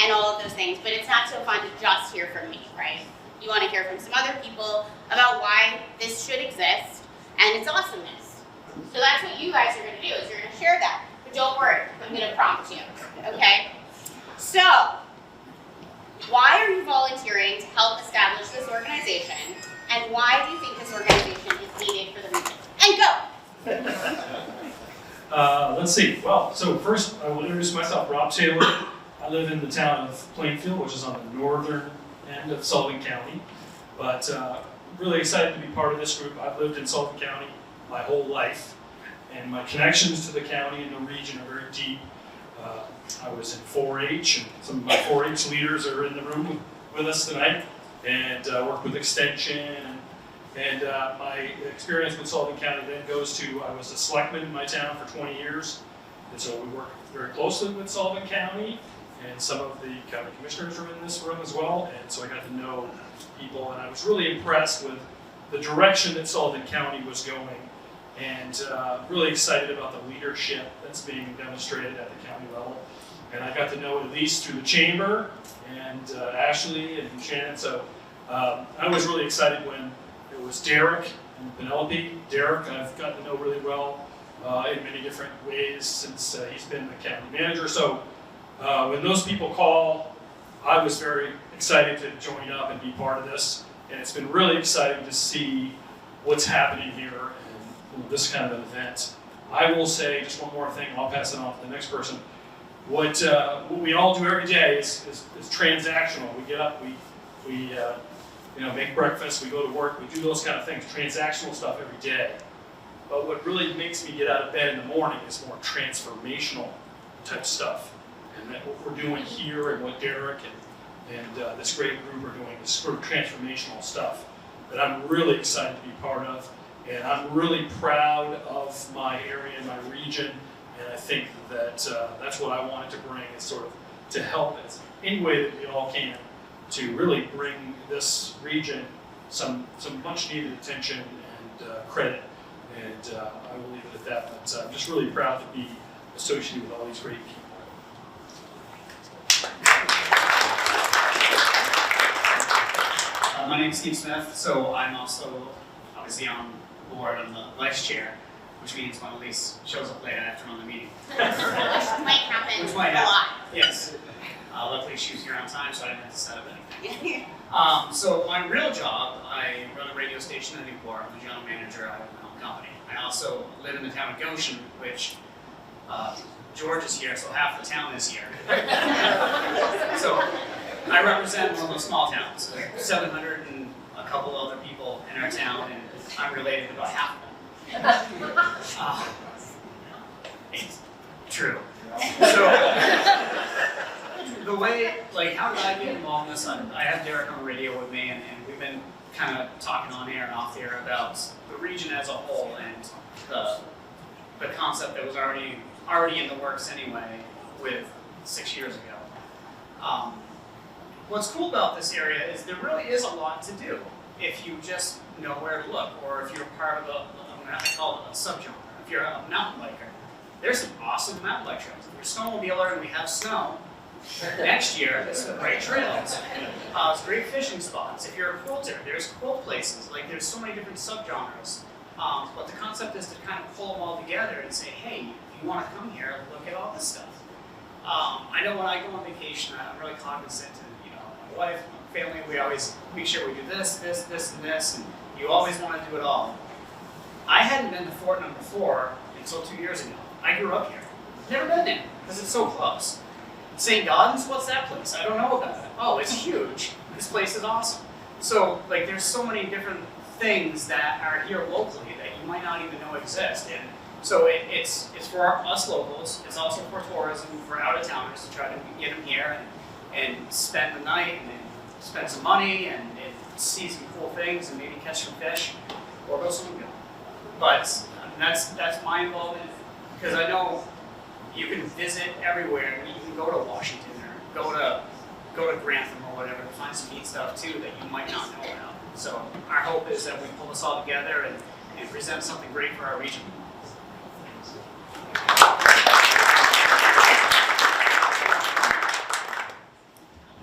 and all of those things, but it's not so fun to just hear from me, right? You want to hear from some other people about why this should exist and its awesomeness. So that's what you guys are going to do, is you're going to share that. But don't worry, I'm going to prompt you, okay? So, why are you volunteering to help establish this organization, and why do you think this organization is needed for the region? And go!
Let's see. Well, so first I will introduce myself, Rob Taylor. I live in the town of Plainfield, which is on the northern end of Sullivan County. But really excited to be part of this group. I've lived in Sullivan County my whole life, and my connections to the county and the region are very deep. I was in 4-H, and some of my 4-H leaders are in the room with us tonight, and worked with Extension. And my experience with Sullivan County then goes to, I was a selectman in my town for 20 years, and so we work very closely with Sullivan County, and some of the county commissioners are in this room as well, and so I got to know people, and I was really impressed with the direction that Sullivan County was going, and really excited about the leadership that's being demonstrated at the county level. And I got to know Elise through the chamber, and Ashley and Shannon, so I was really excited when it was Derek and Penelope. Derek I've gotten to know really well in many different ways since he's been the county manager. So when those people call, I was very excited to join up and be part of this. And it's been really exciting to see what's happening here and this kind of an event. I will say just one more thing, I'll pass it on to the next person. what we all do every day is transactional. We get up, we make breakfast, we go to work, we do those kind of things, transactional stuff every day. But what really makes me get out of bed in the morning is more transformational type stuff. And that what we're doing here and what Derek and this great group are doing is sort of transformational stuff that I'm really excited to be part of. And I'm really proud of my area and my region. And I think that that's what I wanted to bring, is sort of to help in any way that we all can to really bring this region some much needed attention and credit. And I will leave it at that. But I'm just really proud to be associated with all these great people.
My name's Steve Smith, so I'm also obviously on board. I'm the vice chair, which means when Elise shows up late, I have to run the meeting.
Which might happen
Which might
a lot.
Yes. Luckily, she was here on time, so I didn't have to set up anything. So my real job, I run a radio station in Newport. I'm the general manager of my own company. I also live in the town of Goshen, which George is here, so half the town is here. So I represent one of those small towns. There's 700 and a couple other people in our town, and I'm related to about half of them. It's true. So the way, how did I get involved in this? I have Derek on the radio with me, and we've been kind of talking on air and off the air about the region as a whole and the concept that was already in the works anyway with 6 years ago. What's cool about this area is there really is a lot to do if you just know where to look, or if you're part of I call it a subgenre. If you're a mountain biker, there's some awesome mountain bike trails. If you're a snowmobiler and we have snow, next year there's some great trails. There's great fishing spots. If you're a quilter, there's quilt places. There's so many different subgenres. But the concept is to kind of pull them all together and say, hey, if you want to come here, look at all this stuff. I know when I go on vacation, I'm really cognizant of, my wife, my family, we always make sure we do this, this, this, and this, and you always want to do it all. I hadn't been to Fortnum before until 2 years ago. I grew up here. Never been there, because it's so close. St. Gaudens, what's that place? I don't know about it. Oh, it's huge. This place is awesome. So, there's so many different things that are here locally that you might not even know exist. And so it's for us locals. It's also for tourism, for out-of-towners to try to get them here and spend the night and spend some money and see some cool things and maybe catch some fish or go swimming. But that's my involvement, because I know you can visit everywhere. You can go to Washington or go to Grantham or whatever to find some neat stuff too that you might not know about. So our hope is that we pull this all together and present something great for our region.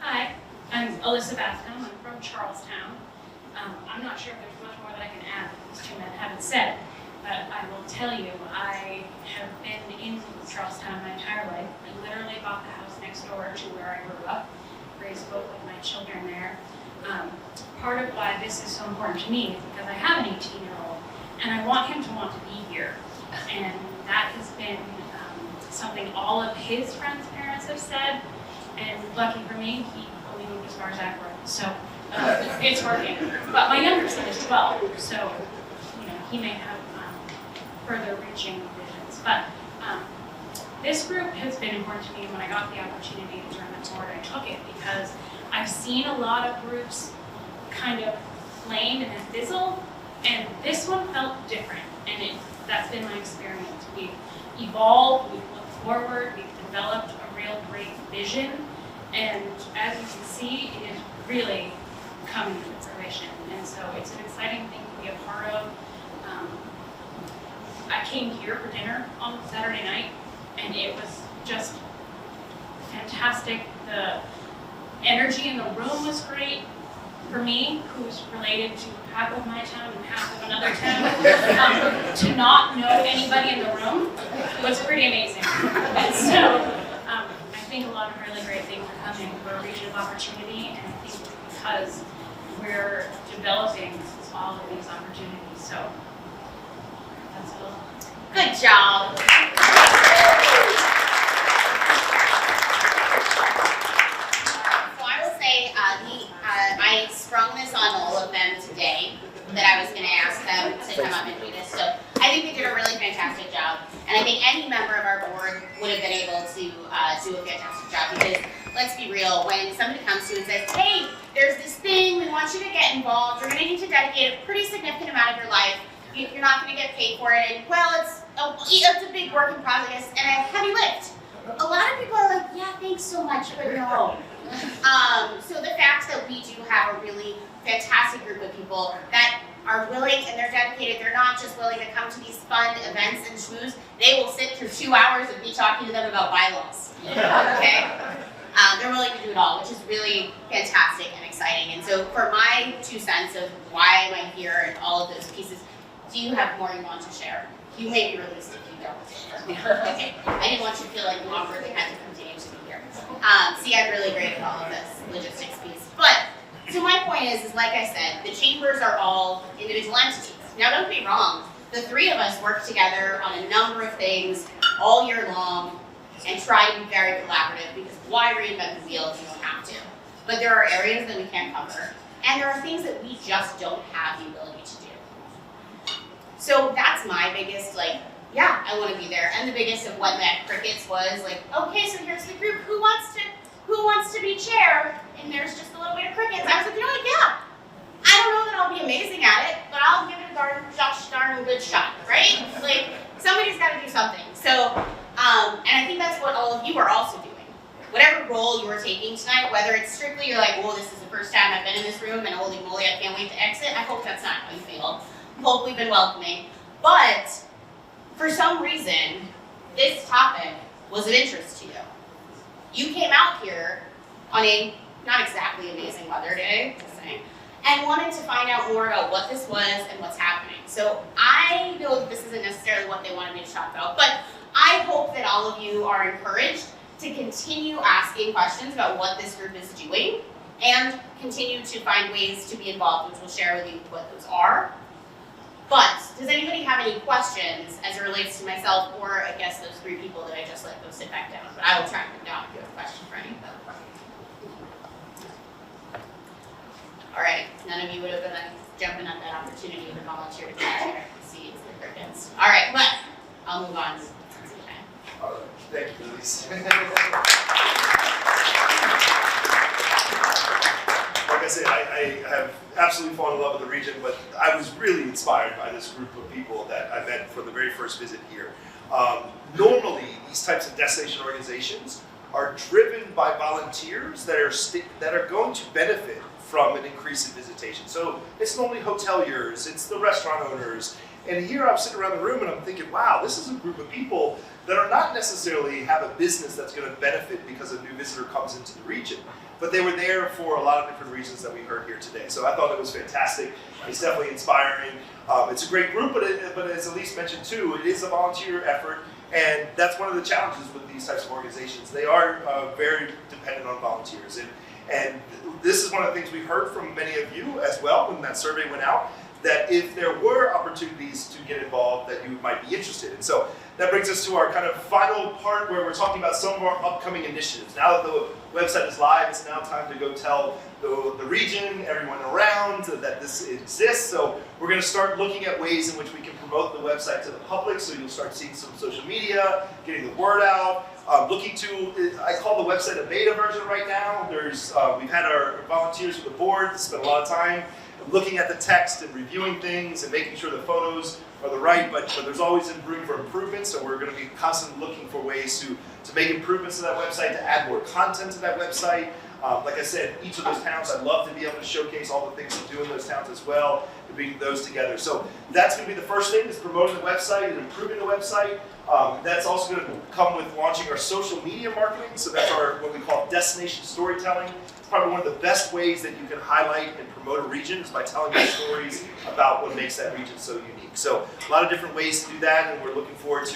Hi, I'm Alyssa Bascom. I'm from Charlestown. I'm not sure if there's much more that I can add that these two men haven't said, but I will tell you, I have been in Charlestown my entire life. I literally bought the house next door to where I grew up, raised both of my children there. Part of why this is so important to me is because I have an 18-year-old, and I want him to want to be here. And that has been something all of his friends' parents have said. And lucky for me, he only moved as far as Akron, so it's working. But my younger son is 12, so he may have further reaching visions. But this group has been important to me. When I got the opportunity to join the board, I took it because I've seen a lot of groups kind of flame and then fizzle, and this one felt different, and that's been my experience. We've evolved, we've looked forward, we've developed a real great vision, and as you can see, it is really coming to fruition, and so it's an exciting thing to be a part of. I came here for dinner on Saturday night, and it was just fantastic. The energy in the room was great. For me, who's related to half of my town and half of another town, to not know anybody in the room was pretty amazing. And so I think a lot of really great things are coming for a region of opportunity, and I think because we're developing all of these opportunities. So that's all.
Good job. that I was gonna ask them to come up and do this. So I think they did a really fantastic job. And I think any member of our board would have been able to do a fantastic job because let's be real, when somebody comes to you and says, hey, there's this thing, we want you to get involved, you're gonna need to dedicate a pretty significant amount of your life, you're not gonna get paid for it, and well, it's a big work in progress and a heavy lift. A lot of people are like, yeah, thanks so much, but no. So the fact that we do have a really fantastic group of people that are willing and they're dedicated, they're not just willing to come to these fun events and schmooze, they will sit through 2 hours of me talking to them about bylaws, okay? They're willing to do it all, which is really fantastic and exciting. And so for my 2 cents of why am I here and all of those pieces, do you have more you want to share? You may be released if you don't. Okay, I didn't want you to feel like longer they had to continue to be here. See, I'm really great at all of this logistics piece. But, so my point is like I said, the chambers are all individual entities. Now don't be wrong, the 3 of us work together on a number of things all year long and try to be very collaborative because why reinvent the wheel if you don't have to? But there are areas that we can't cover. And there are things that we just don't have the ability to do. So that's my biggest, yeah, I want to be there. And the biggest of when that crickets was like, okay, so here's the group. Who wants to be chair? And there's just a little bit of crickets. I was like, you know what? Yeah. I don't know that I'll be amazing at it, but I'll give it a darn good shot, right? Somebody's got to do something. So, and I think that's what all of you are also doing. Whatever role you are taking tonight, whether it's strictly you're like, well, this is the first time I've been in this room, and holy moly, I can't wait to exit. I hope that's not how you feel. Hope we've been welcoming. But for some reason, this topic was of interest to you. You came out here on a not exactly amazing weather day, just saying, and wanted to find out more about what this was and what's happening. So I know that this isn't necessarily what they wanted me to talk about, but I hope that all of you are encouraged to continue asking questions about what this group is doing and continue to find ways to be involved, which we'll share with you what those are. But does anybody have any questions as it relates to myself or I guess those 3 people that I just let go sit back down? But I will track them down if you have a question for any of them. All right, none of you would have been jumping at that opportunity to volunteer to catch the seeds, the crickets. All right, but I'll move on.
All right, thank you, Elise. Like I said, I have absolutely fallen in love with the region, but I was really inspired by this group of people that I met for the very first visit here. Normally, these types of destination organizations are driven by volunteers that are going to benefit from an increase in visitation. So it's normally hoteliers, it's the restaurant owners, and here I'm sitting around the room and I'm thinking, wow, this is a group of people that are not necessarily have a business that's going to benefit because a new visitor comes into the region. But they were there for a lot of different reasons that we heard here today. So I thought it was fantastic. It's definitely inspiring. It's a great group, but as Elise mentioned too, it is a volunteer effort. And that's one of the challenges with these types of organizations. They are very dependent on volunteers. And this is one of the things we heard from many of you as well when that survey went out, that if there were opportunities to get involved, that you might be interested. And so that brings us to our kind of final part where we're talking about some of our upcoming initiatives. Now that the website is live, it's now time to go tell the region, everyone around that this exists. So we're going to start looking at ways in which we can promote the website to the public. So you'll start seeing some social media, getting the word out. Looking to, I call the website a beta version right now. We've had our volunteers with the board spend a lot of time looking at the text and reviewing things and making sure the photos are the right, but there's always room for improvement, so we're going to be constantly looking for ways to make improvements to that website, to add more content to that website. Like I said, each of those towns, I'd love to be able to showcase all the things to do in those towns as well, and bring those together. So that's going to be the first thing, is promoting the website and improving the website. That's also going to come with launching our social media marketing, so that's our what we call destination storytelling. It's probably one of the best ways that you can highlight and promote a region is by telling your stories about what makes that region so unique. So a lot of different ways to do that, and we're looking forward to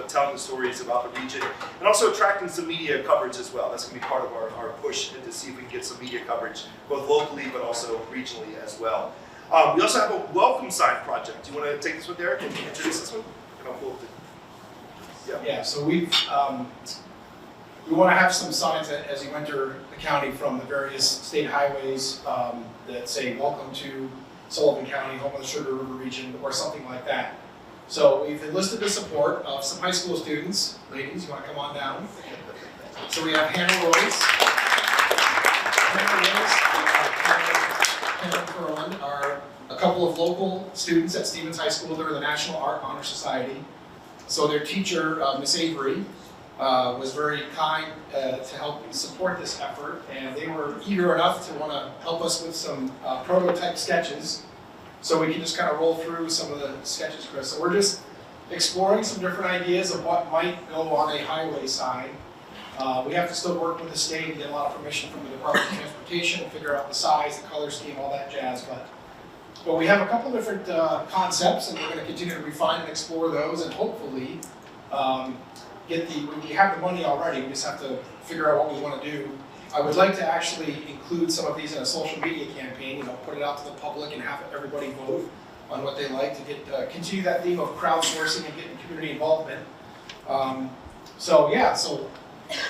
telling the stories about the region, and also attracting some media coverage as well. That's going to be part of our push to see if we can get some media coverage, both locally but also regionally as well. We also have a welcome sign project. Do you want to take this one, Derek, and introduce this one? And I'll pull it.
Yeah, so we want to have some signs as you enter the county from the various state highways that say welcome to Sullivan County, home of the Sugar River region, or something like that. So we've enlisted the support of some high school students. Ladies, you want to come on down? So we have Hannah Royce. Hannah Curlin are a couple of local students at Stevens High School. They're in the National Art Honor Society. So their teacher, Miss Avery, was very kind to help support this effort, and they were eager enough to want to help us with some prototype sketches, so we can just kind of roll through some of the sketches, Chris. So we're just exploring some different ideas of what might go on a highway sign. We have to still work with the state and get a lot of permission from the Department of Transportation, figure out the size, the color scheme, all that jazz. But we have a couple different concepts, and we're going to continue to refine and explore those, and hopefully we have the money already. We just have to figure out what we want to do. I would like to actually include some of these in a social media campaign. Put it out to the public and have everybody vote on what they like to get continue that theme of crowdsourcing and getting community involvement. So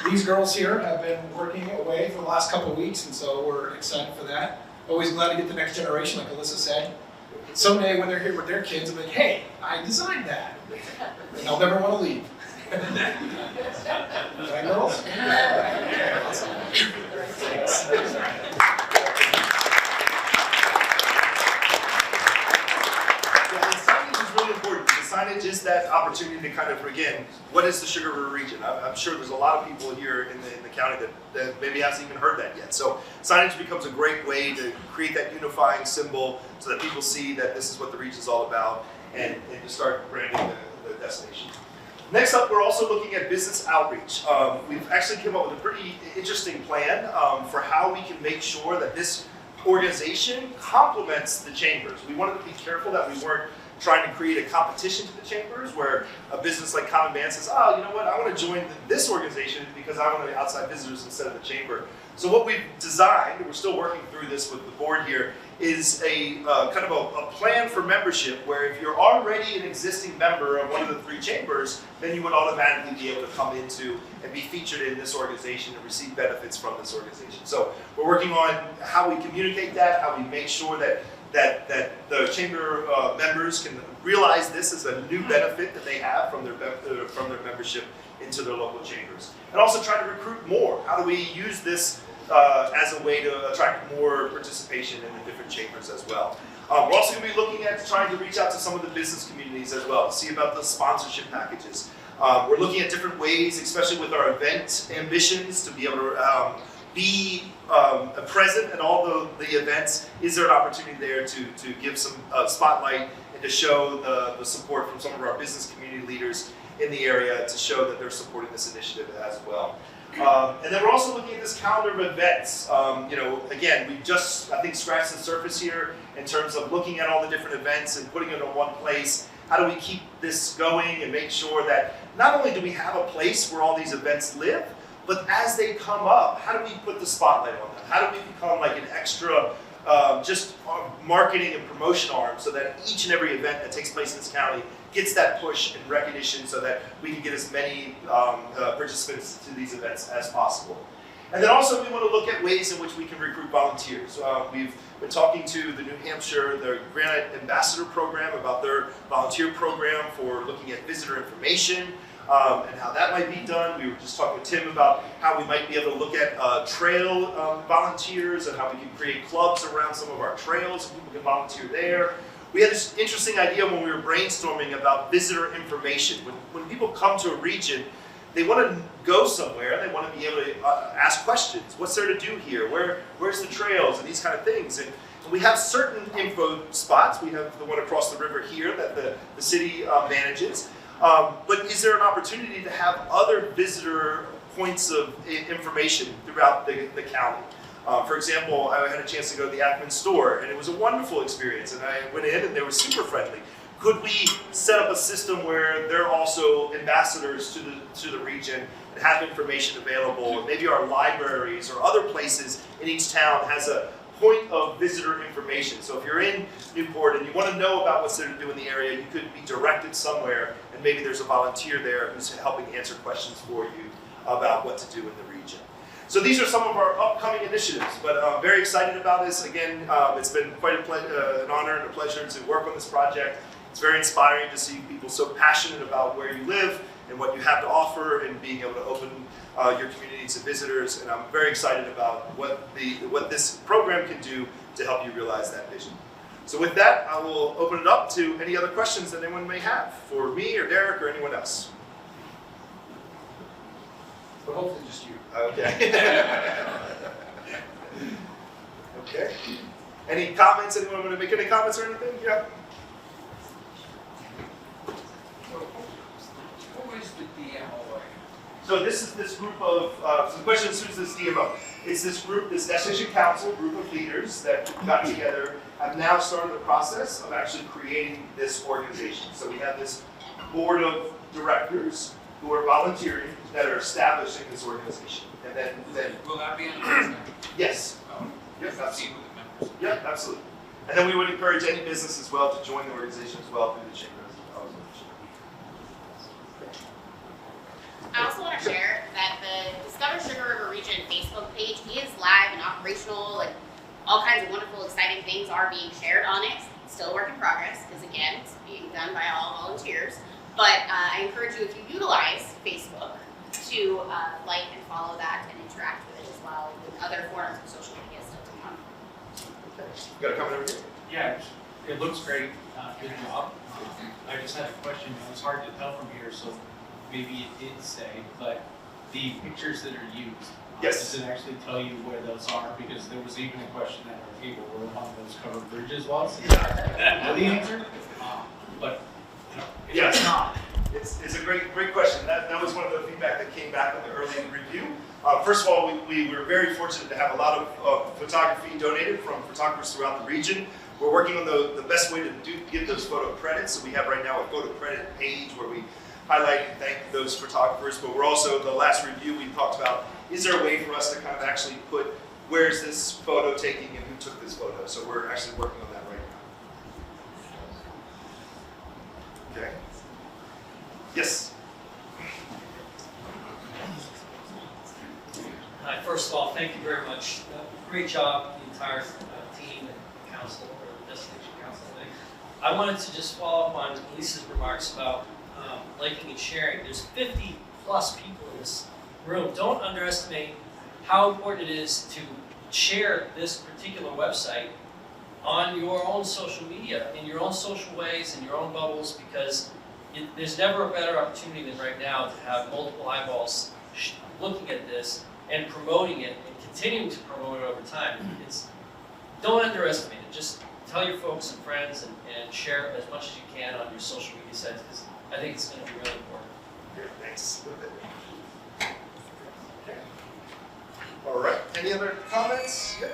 these girls here have been working away for the last couple of weeks, and so we're excited for that. Always glad to get the next generation, like Alyssa said. Someday when they're here with their kids, they'll be like, hey, I designed that. And they'll never want to leave. Right, girls? Awesome.
Signage is really important. The signage is that opportunity to kind of, again, what is the Sugar River region? I'm sure there's a lot of people here in the county that maybe hasn't even heard that yet. So signage becomes a great way to create that unifying symbol so that people see that this is what the region's all about, and to start branding the destination. Next up, we're also looking at business outreach. We've actually come up with a pretty interesting plan for how we can make sure that this organization complements the chambers. We wanted to be careful that we weren't trying to create a competition to the chambers where a business like Common Man says, oh, you know what, I want to join this organization because I want to be outside visitors instead of the chamber. So what we've designed, and we're still working through this with the board here, is a kind of a plan for membership where if you're already an existing member of one of the three chambers, then you would automatically be able to come into and be featured in this organization and receive benefits from this organization. So we're working on how we communicate that, how we make sure that the chamber members can realize this as a new benefit that they have from their membership into their local chambers. And also try to recruit more. How do we use this as a way to attract more participation in the different chambers as well? We're also going to be looking at trying to reach out to some of the business communities as well, to see about the sponsorship packages. We're looking at different ways, especially with our event ambitions, to be able to be present at all the events. Is there an opportunity there to give some spotlight and to show the support from some of our business community leaders in the area to show that they're supporting this initiative as well. And then we're also looking at this calendar of events. Again, we just, I think, scratched the surface here in terms of looking at all the different events and putting it in one place. How do we keep this going and make sure that not only do we have a place where all these events live, but as they come up, how do we put the spotlight on them? How do we become like an extra just marketing and promotion arm so that each and every event that takes place in this county gets that push and recognition so that we can get as many participants to these events as possible. And then also we want to look at ways in which we can recruit volunteers. We've been talking to the New Hampshire, the Granite Ambassador Program about their volunteer program for looking at visitor information and how that might be done. We were just talking with Tim about how we might be able to look at trail volunteers and how we can create clubs around some of our trails and people can volunteer there. We had this interesting idea when we were brainstorming about visitor information. When people come to a region, they want to go somewhere, they want to be able to ask questions. What's there to do here? Where's the trails and these kind of things? And we have certain info spots. We have the one across the river here that the city manages. But is there an opportunity to have other visitor points of information throughout the county? For example, I had a chance to go to the Ackman store, and it was a wonderful experience. And I went in, and they were super friendly. Could we set up a system where they're also ambassadors to the region and have information available? And maybe our libraries or other places in each town has a point of visitor information. So if you're in Newport and you want to know about what's there to do in the area, you could be directed somewhere, and maybe there's a volunteer there who's helping answer questions for you about what to do in the region. So these are some of our upcoming initiatives, but I'm very excited about this. Again, it's been quite an honor and a pleasure to work on this project. It's very inspiring to see people so passionate about where you live and what you have to offer and being able to open your community to visitors. And I'm very excited about what this program can do to help you realize that vision. So with that, I will open it up to any other questions that anyone may have for me or Derek or anyone else.
But hopefully just you.
Okay. Okay. Any comments? Anyone want to make any comments or anything? Yeah.
Who is the DMOA?
So this is this group of, so the question is, who's this DMO? It's this group, this Destination Council group of leaders that got together, have now started the process of actually creating this organization. So we have this board of directors who are volunteering that are establishing this organization. And then
Will that be on the website?
yes.
Oh,
Yes,
I've
absolutely.
seen with the members.
Yep, absolutely. And then we would encourage any business as well to join the organization as well through the chamber.
I also want to share that the Discover Sugar River Region Facebook page is live and operational, and all kinds of wonderful, exciting things are being shared on it. It's still a work in progress, because again, it's being done by all volunteers. But I encourage you, if you utilize Facebook, to like and follow that and interact with it as well, with other forms of social media still to come.
Okay. You got a comment over here?
Yeah, it looks great. Good job. I just had a question. It was hard to tell from here, so maybe it did say, but the pictures that are used,
Yes.
does it actually tell you where those are? Because there was even a question at our table where one of those covered bridges was. Know the answer? But if
Yes.
it's not,
It's a great question. That was one of the feedback that came back in the early review. First of all, we were very fortunate to have a lot of photography donated from photographers throughout the region. We're working on the best way to get those photo credits. So we have right now a photo credit page where we highlight and thank those photographers. But we're also, the last review we talked about, is there a way for us to kind of actually put where's this photo taking and who took this photo? So we're actually working on that right now. Okay. Yes.
Hi, first of all, thank you very much. Great job, the entire team and council, or the Destination Council. I wanted to just follow up on Lisa's remarks about liking and sharing. There's 50 plus people in this room. Don't underestimate how important it is to share this particular website on your own social media, in your own social ways, in your own bubbles, because there's never a better opportunity than right now to have multiple eyeballs looking at this and promoting it and continuing to promote it over time. Don't underestimate it. Just tell your folks and friends and share as much as you can on your social media sites, because I think it's going to be really important.
Great, thanks. Okay. All right. Any other comments? Yeah.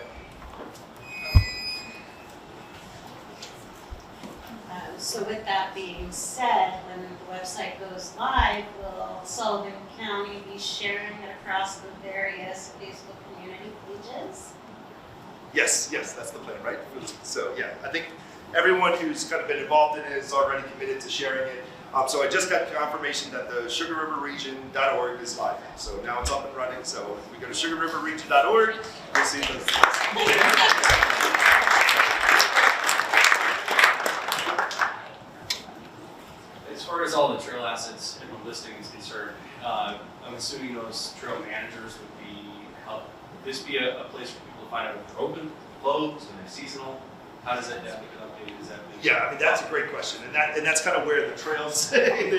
So with that being said, when the website goes live, will Sullivan County be sharing it across the various Facebook community pages?
Yes, that's the plan, right? So yeah, I think everyone who's kind of been involved in it is already committed to sharing it. So I just got confirmation that the sugarriverregion.org is live. So now it's up and running. So if we go to sugarriverregion.org, we'll see those things.
As far as all the trail assets and the listing is concerned, I'm assuming those trail managers would be help. Would this be a place for people to find out if they're open, closed, and they're seasonal? How does that get updated? Is that
Yeah, I mean that's a great question, and that's kind of where the trails
Yeah.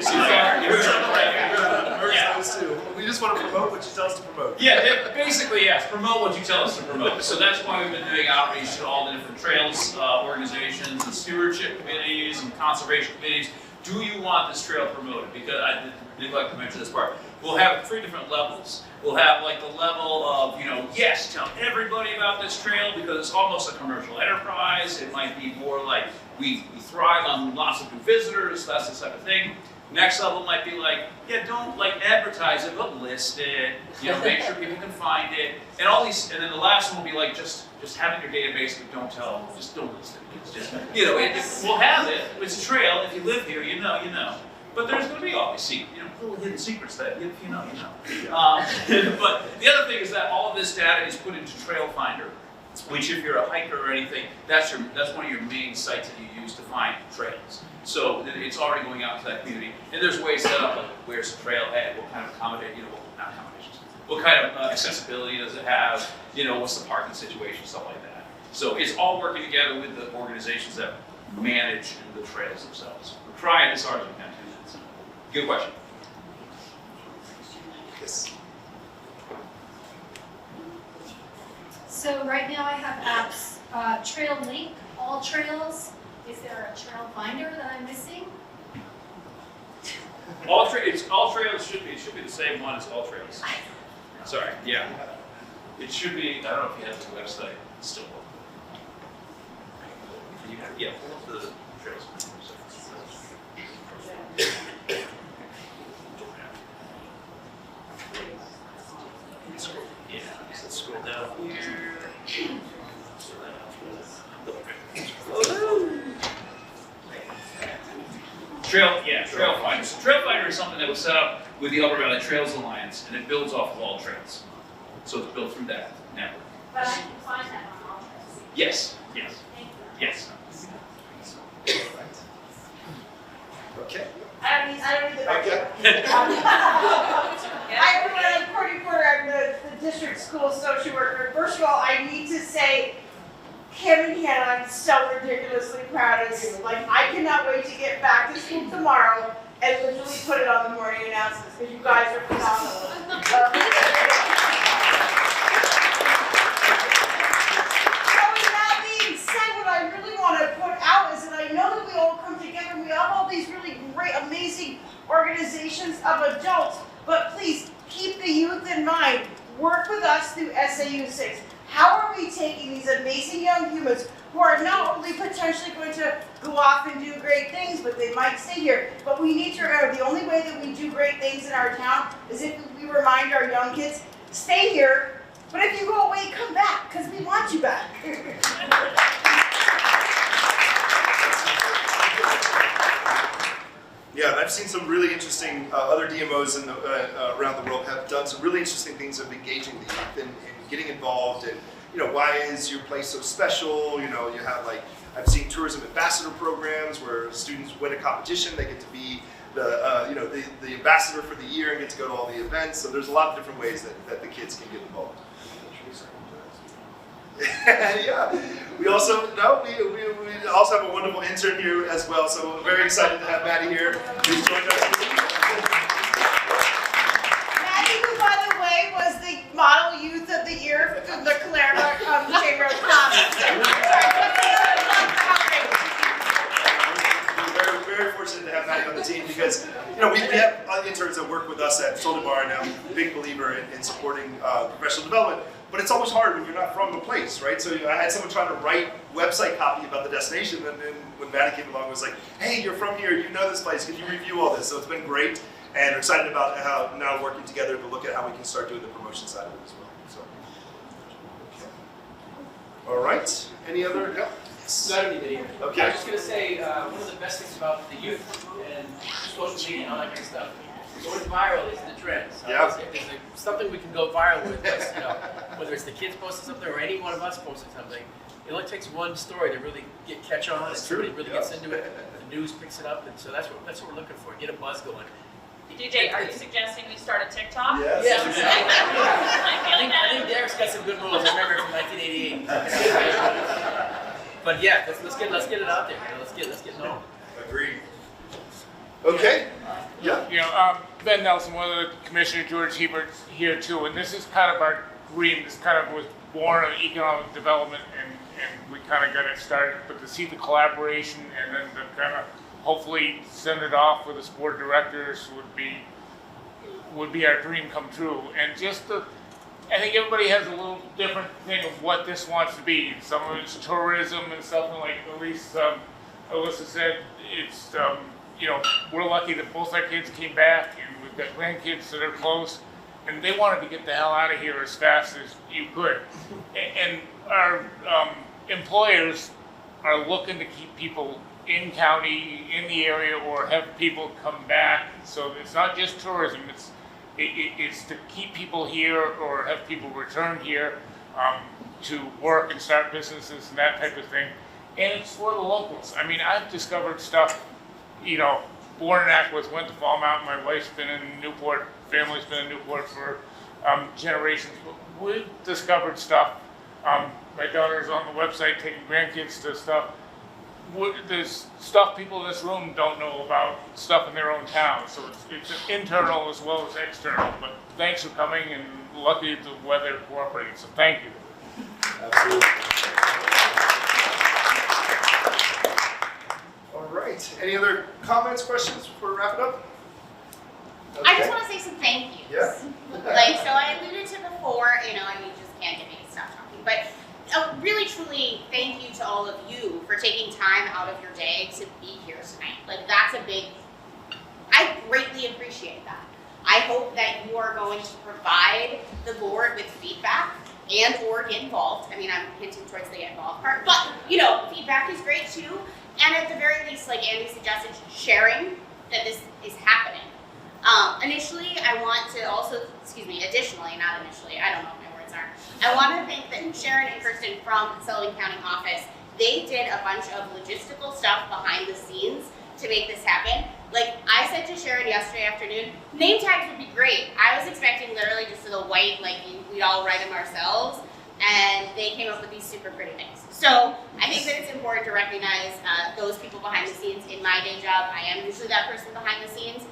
those two. We just want to promote what you tell us to promote.
Yeah, basically, yes, promote what you tell us to promote. So that's why we've been doing outreach to all the different trails organizations and stewardship committees and conservation committees. Do you want this trail promoted? Because I neglect to mention this part. We'll have 3 different levels. We'll have like the level of, yes, tell everybody about this trail because it's almost a commercial enterprise. It might be more like we thrive on lots of new visitors, that's the type of thing. Next level might be like, yeah, don't like advertise it, but list it. Make sure people can find it. And all these, and then the last one will be like just having your database, but just don't list it. It's just, we'll have it. It's a trail. If you live here, you know. But there's going to be obviously, little hidden secrets that if you know, you know. But the other thing is that all of this data is put into Trailfinder, which if you're a hiker or anything, that's one of your main sites that you use to find trails. So it's already going out to that community, and there's ways set up like where's the trailhead, what kind of not accommodations, what kind of accessibility does it have, what's the parking situation, stuff like that. So it's all working together with the organizations that manage the trails themselves. We're trying as hard as we can to do that. So, good question.
Yes.
So right now I have apps, Trail Link, All Trails. Is there a Trail Finder that I'm missing?
All trails should be the same one as All Trails. Sorry, yeah. It should be. I don't know if you have the website still. Yeah, pull up the trails. Yeah, let's scroll down here. Trailfinder. So Trailfinder is something that was set up with the Upper Valley Trails Alliance, and it builds off of All Trails. So it's built through that network.
But I can find that on All Trails.
Yes.
Thank you.
Yes.
Okay.
I don't need the
Okay.
Hi everyone, I'm Courtney Porter, I'm the district school social worker. First of all, I need to say, Kim and Hannah, I'm so ridiculously proud of you. Like, I cannot wait to get back to school tomorrow and literally put it on the morning announcements, because you guys are phenomenal. So with that being said, what I really want to put out is that I know that we all come together and we have all these really great, amazing organizations of adults, but please keep the youth in mind. Work with us through SAU 6. How are we taking these amazing young humans who are not only potentially going to go off and do great things, but they might stay here. But we need to remember the only way that we do great things in our town is if we remind our young kids, stay here, but if you go away, come back, because we want you back.
Yeah, and I've seen some really interesting other DMOs around the world have done some really interesting things of engaging the youth and getting involved. And why is your place so special? You have I've seen tourism ambassador programs where students win a competition, they get to be the ambassador for the year and get to go to all the events. So there's a lot of different ways that the kids can get involved. Yeah, we also have a wonderful intern here as well. So we're very excited to have Maddie here. Who's joined us.
Maddie, who by the way was the Model Youth of the Year from the Claremont Chamber of Commerce.
We're very fortunate to have Maddie on the team because we have interns that work with us at Soldier Bar, and I'm a big believer in supporting professional development. But it's always hard when you're not from the place, right? So I had someone trying to write website copy about the destination, and then when Maddie came along, it was like, hey, you're from here, you know this place, can you review all this? So it's been great, and we're excited about how now working together to look at how we can start doing the promotion side of it as well. So, okay. All right, any other? Yeah.
Not any video.
Okay.
I was just gonna say, one of the best things about the youth and social media and all that kind of stuff, going viral is the trend. So
Yeah.
It's something we can go viral with. Whether it's the kids posting something or any one of us posting something, it only takes one story to really catch on, and somebody really gets into it. The news picks it up, and so that's what we're looking for. Get a buzz going.
DJ, are you suggesting we start a TikTok?
Yes.
I think Derek's got some good rules. I remember from 1988. But yeah, let's get it out there. Let's get known.
Agreed. Okay. Yeah.
Ben Nelson, one of the Commissioner George Hebert's here too, and this is kind of our dream. This kind of was born of economic development, and we kind of got it started. But to see the collaboration and then to kind of hopefully send it off with the sport directors would be our dream come true. And I think everybody has a little different thing of what this wants to be. Some of it's tourism and stuff, and like at least Alyssa said, it's we're lucky that both our kids came back, and we've got grandkids that are close, and they wanted to get the hell out of here as fast as you could. And our employers are looking to keep people in county, in the area, or have people come back. So it's not just tourism, it's to keep people here or have people return here to work and start businesses and that type of thing. And it's for the locals. I mean, I've discovered stuff, you know, born in Ackworth, went to Fall Mountain, my wife's been in Newport, family's been in Newport for generations. But we've discovered stuff. My daughter's on the website taking grandkids to stuff. There's stuff people in this room don't know about, stuff in their own town. So it's internal as well as external. But thanks for coming, and lucky the weather cooperated. So thank you.
Absolutely. All right. Any other comments, questions before we wrap it up?
I just want to say some thank yous.
Yeah.
Like, so I alluded to before, you know, and you just can't get me to stop talking. But really, truly, thank you to all of you for taking time out of your day to be here tonight. Like, that's a big, I greatly appreciate that. I hope that you are going to provide the board with feedback and or get involved. I mean, I'm hinting towards the get involved part, but, you know, feedback is great too. And at the very least, like Andy suggested, sharing that this is happening. Additionally, not initially, I don't know what my words are. I want to thank that Sharon and Kirsten from Sullivan County office. They did a bunch of logistical stuff behind the scenes to make this happen. Like I said to Sharon yesterday afternoon, name tags would be great. I was expecting literally just the white, like we'd all write them ourselves, and they came up with these super pretty things. So I think that it's important to recognize those people behind the scenes. In my day job, I am usually that person behind the scenes.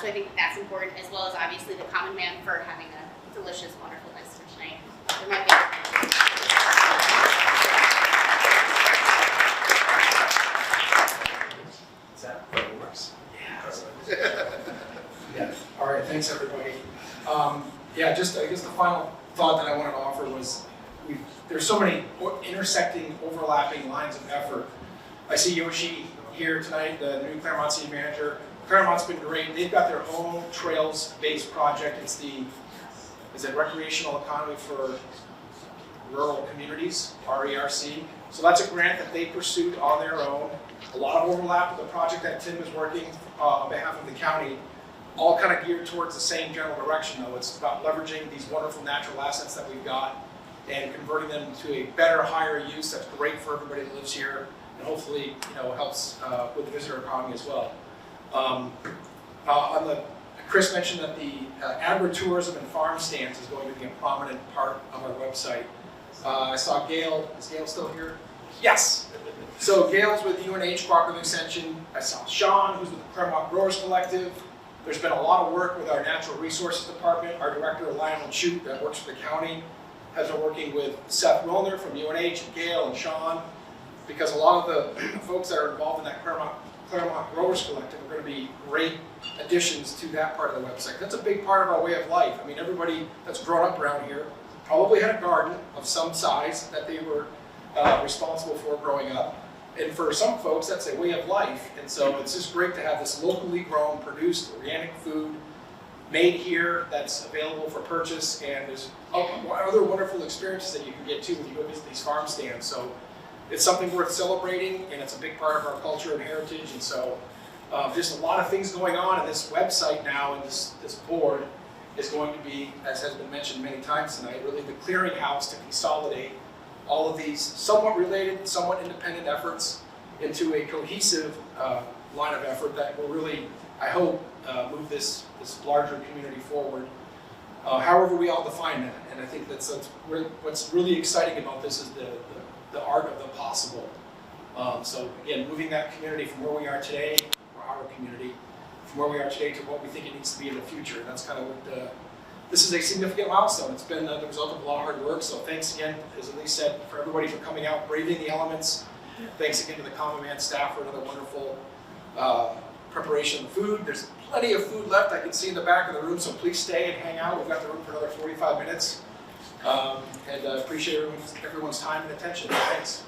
So I think that that's important, as well as obviously the common man for having a delicious, wonderful list for tonight. They're my favorite.
Is that what works?
Yeah. All right. Thanks, everybody. Yeah. Just I guess the final thought that I wanted to offer was there's so many intersecting, overlapping lines of effort. I see Yoshi here tonight, the new Claremont City Manager. Claremont's been great. They've got their own trails-based project. It's the Recreational Economy for Rural Communities, RERC. So that's a grant that they pursued on their own. A lot of overlap with the project that Tim is working on behalf of the county, all kind of geared towards the same general direction though. It's about leveraging these wonderful natural assets that we've got and converting them to a better, higher use that's great for everybody that lives here, and hopefully, you know, helps with the visitor economy as well. Chris mentioned that the agritourism and farm stands is going to be a prominent part of our website. I saw Gail. Is Gail still here? Yes. So Gail's with UNH Cooperative Extension. I saw Sean, who's with the Claremont Growers Collective. There's been a lot of work with our Natural Resources Department. Our director, Lionel Chute, that works for the county, has been working with Seth Wilner from UNH, and Gail and Sean, because a lot of the folks that are involved in that Claremont Growers Collective are going to be great additions to that part of the website. That's a big part of our way of life. I mean, everybody that's grown up around here probably had a garden of some size that they were responsible for growing up. And for some folks, that's a way of life. And so it's just great to have this locally grown, produced, organic food made here that's available for purchase. And there's other wonderful experiences that you can get too when you go visit these farm stands. So it's something worth celebrating, and it's a big part of our culture and heritage. And so there's a lot of things going on, and this website now and this board is going to be, as has been mentioned many times tonight, really the clearinghouse to consolidate all of these somewhat related, somewhat independent efforts into a cohesive line of effort that will really, I hope, move this larger community forward. However we all define that, and I think that's what's really exciting about this is the art of the possible. So again, moving that community from where we are today, or our community, from where we are today to what we think it needs to be in the future. That's kind of what this is a significant milestone. It's been the result of a lot of hard work. So thanks again, as Elise said, for everybody for coming out, braving the elements. Thanks again to the Common Man staff for another wonderful preparation of food. There's plenty of food left. I can see in the back of the room, so please stay and hang out. We've got the room for another 45 minutes. And appreciate everyone's time and attention. Thanks.